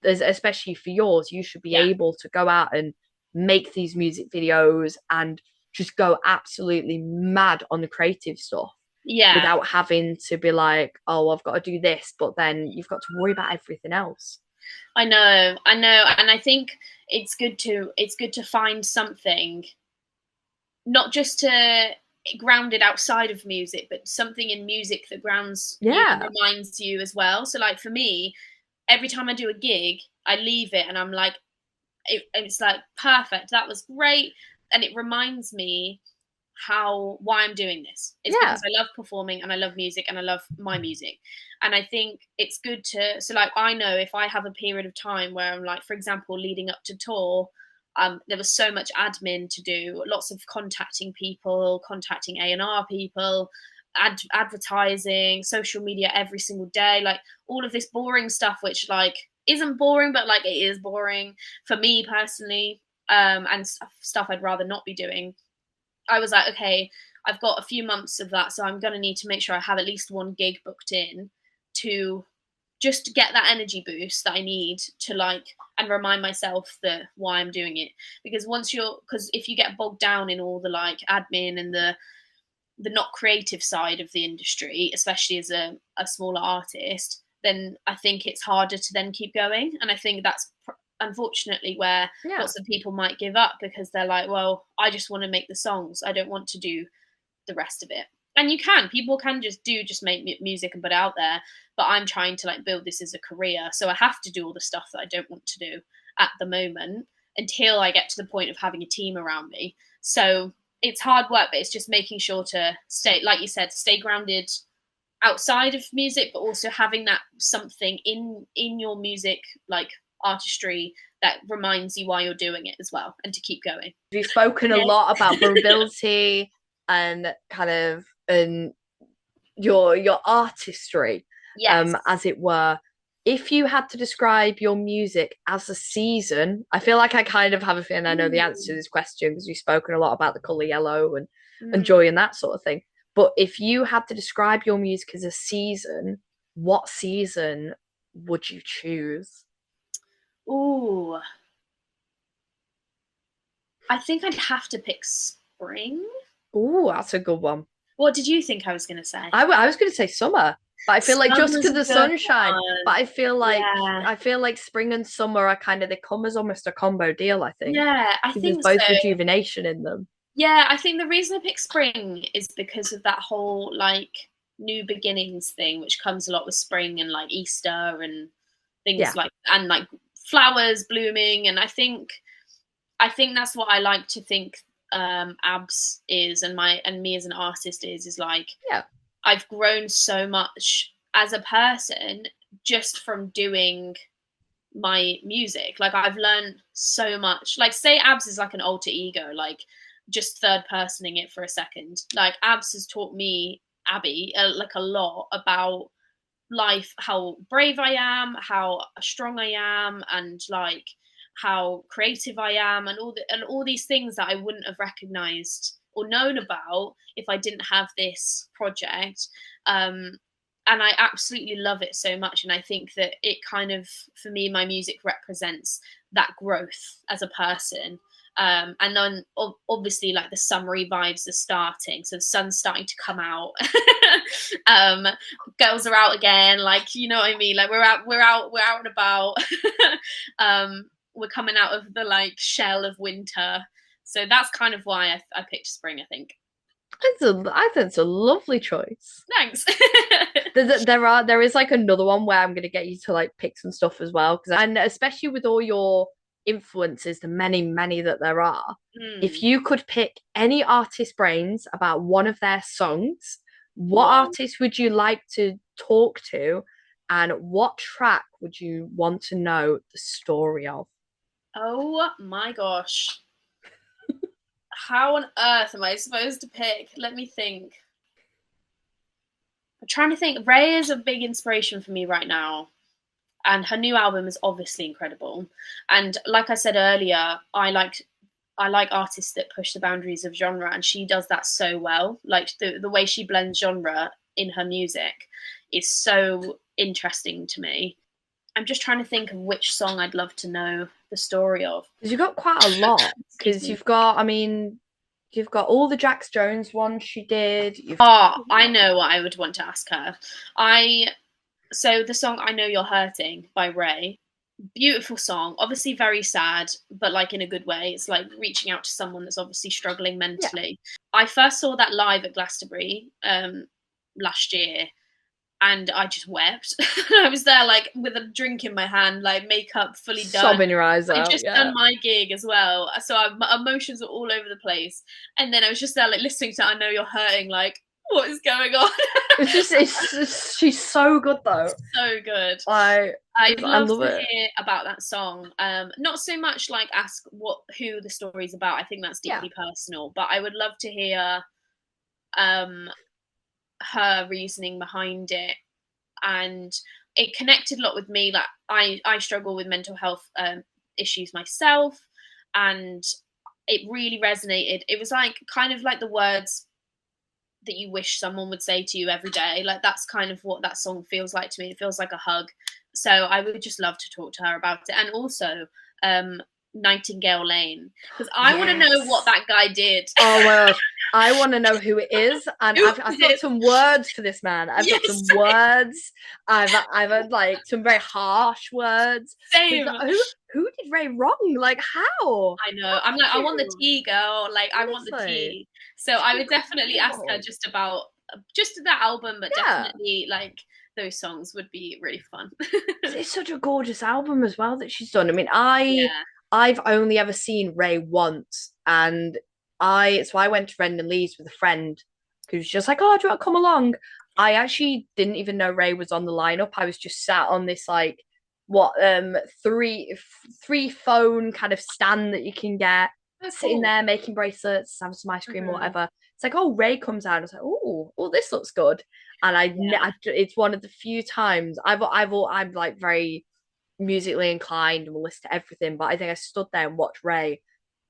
[SPEAKER 1] there's, especially for yours, you should be able to go out and make these music videos and just go absolutely mad on the creative stuff. Without having to be like, oh, I've got to do this, but then you've got to worry about everything else.
[SPEAKER 2] I know, and I think it's good to find something, not just to ground it outside of music, but something in music that grounds you and reminds you as well. So like for me, every time I do a gig, I leave it and I'm like, it's like perfect, that was great, and it reminds me why I'm doing this. It's because I love performing and I love music and I love my music. And I think it's good to, so like I know if I have a period of time where I'm like, for example, leading up to tour, there was so much admin to do, lots of contacting people, contacting A&R people, advertising, social media every single day, like all of this boring stuff, which like isn't boring, but like it is boring for me personally, and stuff I'd rather not be doing. I was like, okay, I've got a few months of that, so I'm going to need to make sure I have at least one gig booked in to just get that energy boost that I need to like, and remind myself that why I'm doing it. Because because if you get bogged down in all the like admin and the not creative side of the industry, especially as a smaller artist, then I think it's harder to then keep going. And I think that's unfortunately where lots of people might give up, because they're like, well, I just want to make the songs, I don't want to do the rest of it. And people can just make music and put it out there, but I'm trying to like build this as a career, so I have to do all the stuff that I don't want to do at the moment until I get to the point of having a team around me. So it's hard work, but it's just making sure to stay, like you said, stay grounded outside of music, but also having that something in your music, like artistry, that reminds you why you're doing it as well, and to keep going.
[SPEAKER 1] We've spoken a lot about vulnerability and kind of your artistry, as it were. If you had to describe your music as a season, I feel like I kind of have a feeling I know the answer to this question, because we've spoken a lot about the colour yellow and joy and that sort of thing. But if you had to describe your music as a season, what season would you choose?
[SPEAKER 2] Ooh, I think I'd have to pick spring.
[SPEAKER 1] Ooh, that's a good one.
[SPEAKER 2] What did you think I was going to say?
[SPEAKER 1] I was going to say summer, but I feel like just because the sunshine. But I feel like spring and summer are kind of, they come as almost a combo deal. I think.
[SPEAKER 2] Yeah, I think
[SPEAKER 1] there's both rejuvenation in them.
[SPEAKER 2] Yeah, I think the reason I picked spring is because of that whole like new beginnings thing, which comes a lot with spring and like Easter and things like, and like flowers blooming. And I think that's what I like to think Abs is, and me as an artist is like, I've grown so much as a person just from doing my music. Like I've learned so much. Like say Abs is like an alter ego, like just third personing it for a second. Like Abs has taught me, Abby, like a lot about life, how brave I am, how strong I am, and like how creative I am, and all these things that I wouldn't have recognized or known about if I didn't have this project. And I absolutely love it so much. And I think that it kind of, for me, my music represents that growth as a person. And then obviously like the summery vibes are starting, so the sun's starting to come out. Girls are out again, like, you know what I mean, like we're out and about. We're coming out of the like shell of winter, so that's kind of why I picked spring, I think.
[SPEAKER 1] I think it's a lovely choice.
[SPEAKER 2] Thanks.
[SPEAKER 1] there is like another one where I'm gonna get you to like pick some stuff as well, and especially with all your influences, the many that there are, if you could pick any artist brains about one of their songs, what artist would you like to talk to, and what track would you want to know the story of?
[SPEAKER 2] Oh my gosh. How on earth am I supposed to pick? Let me think. I'm trying to think. Ray is a big inspiration for me right now, and her new album is obviously incredible. And like I said earlier, I like I like artists that push the boundaries of genre, and she does that so well. Like the way she blends genre in her music is so interesting to me. I'm just trying to think of which song I'd love to know the story of.
[SPEAKER 1] Because you've got quite a lot. Because you've got, I mean, you've got all the Jax Jones ones she did.
[SPEAKER 2] I know what I would want to ask her. So the song "I Know You're Hurting" by Ray, beautiful song. Obviously very sad, but like in a good way. It's like reaching out to someone that's obviously struggling mentally. Yeah. I first saw that live at Glastonbury last year, and I just wept. I was there like with a drink in my hand, like makeup fully done,
[SPEAKER 1] sobbing your eyes out.
[SPEAKER 2] I've just done my gig as well, so my emotions were all over the place. And then I was just there like listening to "I Know You're Hurting," like, what is going on?
[SPEAKER 1] She's so good though.
[SPEAKER 2] So good.
[SPEAKER 1] I'd
[SPEAKER 2] love to hear about that song. Not so much like ask who the story's about. I think that's deeply personal, but I would love to hear her reasoning behind it. And it connected a lot with me. Like I struggle with mental health issues myself, and it really resonated. It was like kind of like the words that you wish someone would say to you every day. Like that's kind of what that song feels like to me. It feels like a hug. So I would just love to talk to her about it. And also Nightingale Lane, because I want to know what that guy did.
[SPEAKER 1] Oh well, I want to know who it is, and I've got some words for this man. I've got some words. I've had like some very harsh words.
[SPEAKER 2] Same.
[SPEAKER 1] Who did Ray wrong? Like how?
[SPEAKER 2] I know. I'm like, I want the tea, girl. Like I want the tea. So I would definitely ask her just about that album, but definitely like those songs would be really fun.
[SPEAKER 1] It's such a gorgeous album as well that she's done. I mean, I've only ever seen Ray once, and I went to Brendan Lee's with a friend who was just like, "Oh, do you want to come along?" I actually didn't even know Ray was on the lineup. I was just sat on this like three phone kind of stand that you can get, sitting there making bracelets, having some ice cream or whatever. It's like, oh, Ray comes out. I was like, oh, this looks good. And it's one of the few times I'm like very musically inclined and will listen to everything, but I think I stood there and watched Ray,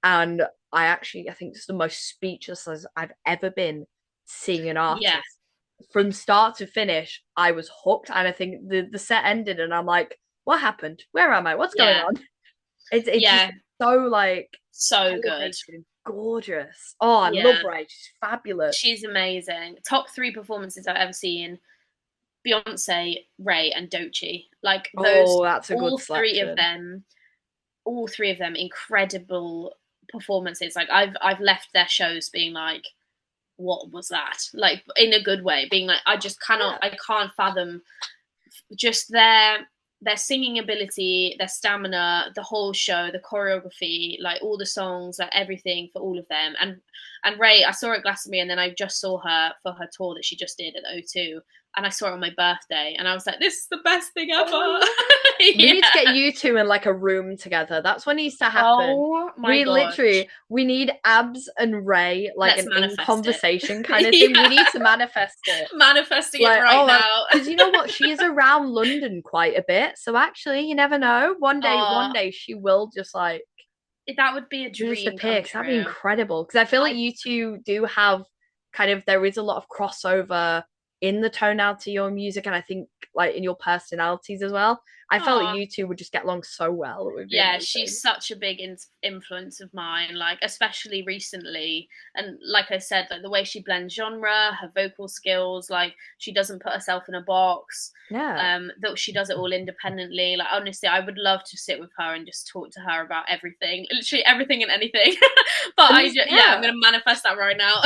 [SPEAKER 1] and I think it's the most speechless as I've ever been seeing an artist. From start to finish, I was hooked, and I think the set ended and I'm like, what happened? Where am I? What's going on? It's just so like
[SPEAKER 2] so good,
[SPEAKER 1] gorgeous. Oh, I love Ray. She's fabulous.
[SPEAKER 2] She's amazing. Top 3 performances I've ever seen: Beyonce, Ray, and Doechii. Like those,
[SPEAKER 1] that's a good
[SPEAKER 2] all three of them, incredible performances. Like I've left their shows being like, what was that? Like in a good way, being like, I just cannot, I can't fathom just their singing ability, their stamina, the whole show, the choreography, like all the songs, like everything for all of them. And Ray, I saw her at Glastonbury, and then I just saw her for her tour that she just did at the O2. And I saw it on my birthday, and I was like, this is the best thing ever.
[SPEAKER 1] We need to get you two in like a room together. That's what needs to happen.
[SPEAKER 2] Oh my God.
[SPEAKER 1] We need Abs and Ray, like in conversation kind of thing. We need to manifest it.
[SPEAKER 2] Manifesting it right now.
[SPEAKER 1] Because you know what? She is around London quite a bit. So actually, you never know. One day she will just like...
[SPEAKER 2] That would be a dream.
[SPEAKER 1] That'd be incredible. Because I feel like you two do have kind of... There is a lot of crossover in the tonality of your music, and I think like in your personalities as well. I felt like you two would just get along so well.
[SPEAKER 2] She's such a big influence of mine, like especially recently. And like I said, like the way she blends genre, her vocal skills, like she doesn't put herself in a box. That she does it all independently. Like honestly, I would love to sit with her and just talk to her about everything, literally everything and anything. But I'm gonna manifest that right now.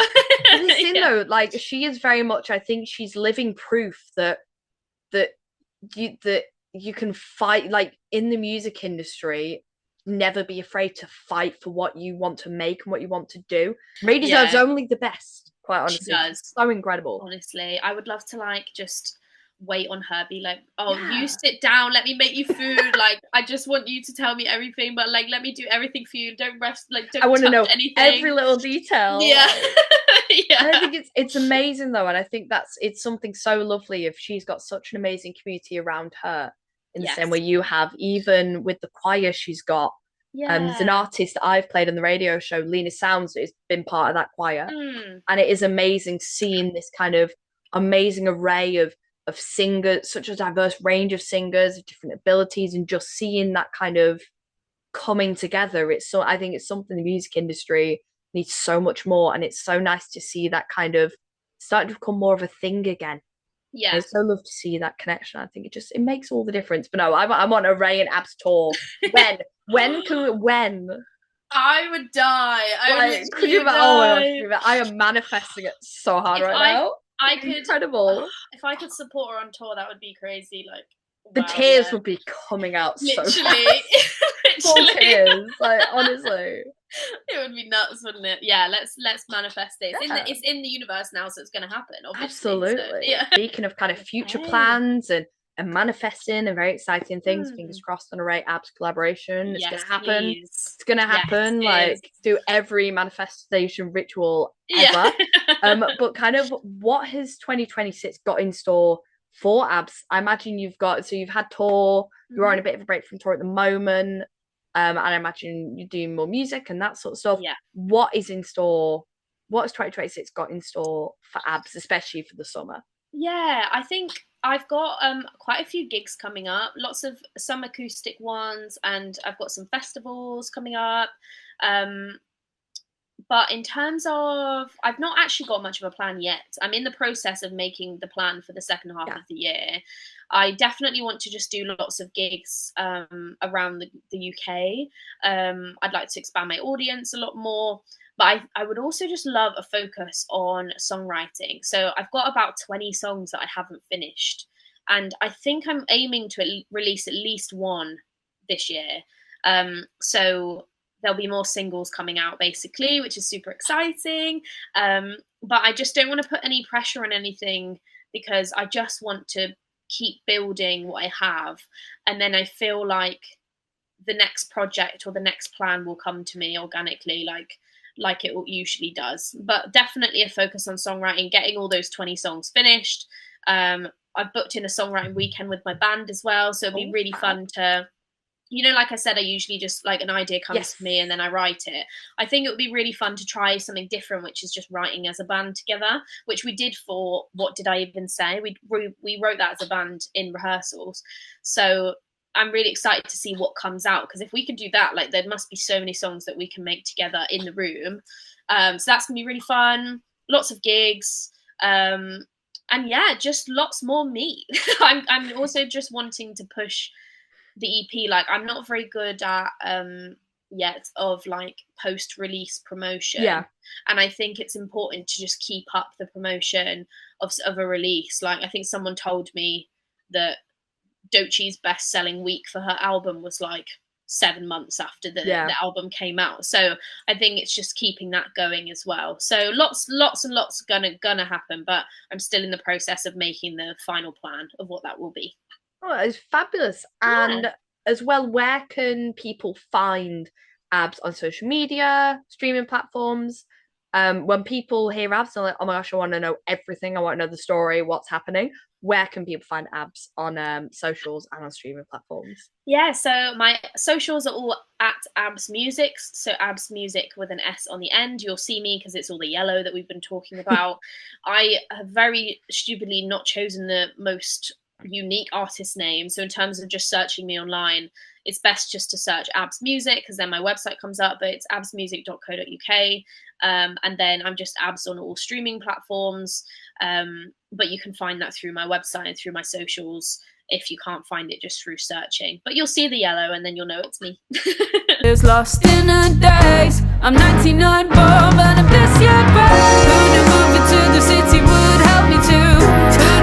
[SPEAKER 1] The thing though, like she is very much, I think she's living proof that you can fight, like in the music industry, never be afraid to fight for what you want to make and what you want to do. Ray deserves only the best, quite honestly. She does. So incredible.
[SPEAKER 2] Honestly, I would love to like just wait on her, be like, you sit down, let me make you food. Like I just want you to tell me everything, but like let me do everything for you. Don't rest, like don't. I want to know anything.
[SPEAKER 1] Every little detail.
[SPEAKER 2] Yeah.
[SPEAKER 1] And I think it's amazing though, and I think it's something so lovely if she's got such an amazing community around her in the same way you have. Even with the choir she's got, There's an
[SPEAKER 2] Yeah.
[SPEAKER 1] artist that I've played on the radio show, Lena Sounds, that has been part of that choir.
[SPEAKER 2] Mm.
[SPEAKER 1] And it is amazing seeing this kind of amazing array of singers, such a diverse range of singers of different abilities, and just seeing that kind of coming together. I think it's something the music industry needs so much more, and it's so nice to see that kind of starting to become more of a thing again.
[SPEAKER 2] Yeah.
[SPEAKER 1] I so love to see that connection. I think it makes all the difference. But no, I'm on a Ray and Abs tour. When?
[SPEAKER 2] I would die.
[SPEAKER 1] Could you? Oh my gosh, I am manifesting it so hard now.
[SPEAKER 2] I could,
[SPEAKER 1] incredible.
[SPEAKER 2] If I could support her on tour, that would be crazy. Like
[SPEAKER 1] the tears would be coming out.
[SPEAKER 2] Literally.
[SPEAKER 1] So literally. Tears, like honestly.
[SPEAKER 2] It would be nuts, wouldn't it? Yeah, let's manifest it. It's in the universe now, so it's going to happen. Obviously.
[SPEAKER 1] Absolutely. So, yeah. Speaking of kind of future plans and manifesting and very exciting things, fingers crossed on a Ray Abs collaboration. It's going to happen. Please. It's going to happen. Do every manifestation ritual ever. Yeah. But kind of what has 2026 got in store for Abs? I imagine you've had tour. You're on a bit of a break from tour at the moment. And I imagine you're doing more music and that sort of stuff.
[SPEAKER 2] Yeah.
[SPEAKER 1] What is in store? What has 2026 got in store for Abs, especially for the summer?
[SPEAKER 2] Yeah, I think I've got quite a few gigs coming up, some acoustic ones, and I've got some festivals coming up. But in terms of, I've not actually got much of a plan yet. I'm in the process of making the plan for the second half of the year. I definitely want to just do lots of gigs around the UK. I'd like to expand my audience a lot more. But I would also just love a focus on songwriting. So I've got about 20 songs that I haven't finished. And I think I'm aiming to release at least one this year. So there'll be more singles coming out, basically, which is super exciting. But I just don't want to put any pressure on anything because I just want to keep building what I have. And then I feel like the next project or the next plan will come to me organically, like it usually does. But definitely a focus on songwriting, getting all those 20 songs finished. I've booked in a songwriting weekend with my band as well. So it'll be really fun to... like I said, I usually just an idea comes to me and then I write it. I think it would be really fun to try something different, which is just writing as a band together, which we did for What Did I Even Say? We wrote that as a band in rehearsals. So I'm really excited to see what comes out, because if we can do that, there must be so many songs that we can make together in the room. So that's going to be really fun. Lots of gigs. And yeah, just lots more me. I'm also just wanting to push the EP. I'm not very good at yet of post-release promotion.
[SPEAKER 1] Yeah.
[SPEAKER 2] And I think it's important to just keep up the promotion of a release. I think someone told me that Doechie's best-selling week for her album was 7 months after the album came out. So I think it's just keeping that going as well. So lots and lots gonna happen, but I'm still in the process of making the final plan of what that will be.
[SPEAKER 1] Oh, it's fabulous. And as well, where can people find Abs on social media, streaming platforms? When people hear Abs, they're like, oh my gosh, I want to know everything. I want to know the story, what's happening. Where can people find Abs on socials and on streaming platforms?
[SPEAKER 2] Yeah, so my socials are all at Abs Music. So Abs Music with an S on the end. You'll see me because it's all the yellow that we've been talking about. I have very stupidly not chosen the most unique artist name. So in terms of just searching me online, it's best just to search Abs Music, because then my website comes up, but it's absmusic.co.uk. And then I'm just Abs on all streaming platforms. But you can find that through my website and through my socials if you can't find it just through searching. But you'll see the yellow and then you'll know it's me.
[SPEAKER 3] It's lost in the days. I'm 99 born, but I'm this year back. Who knew moving to the city would help me to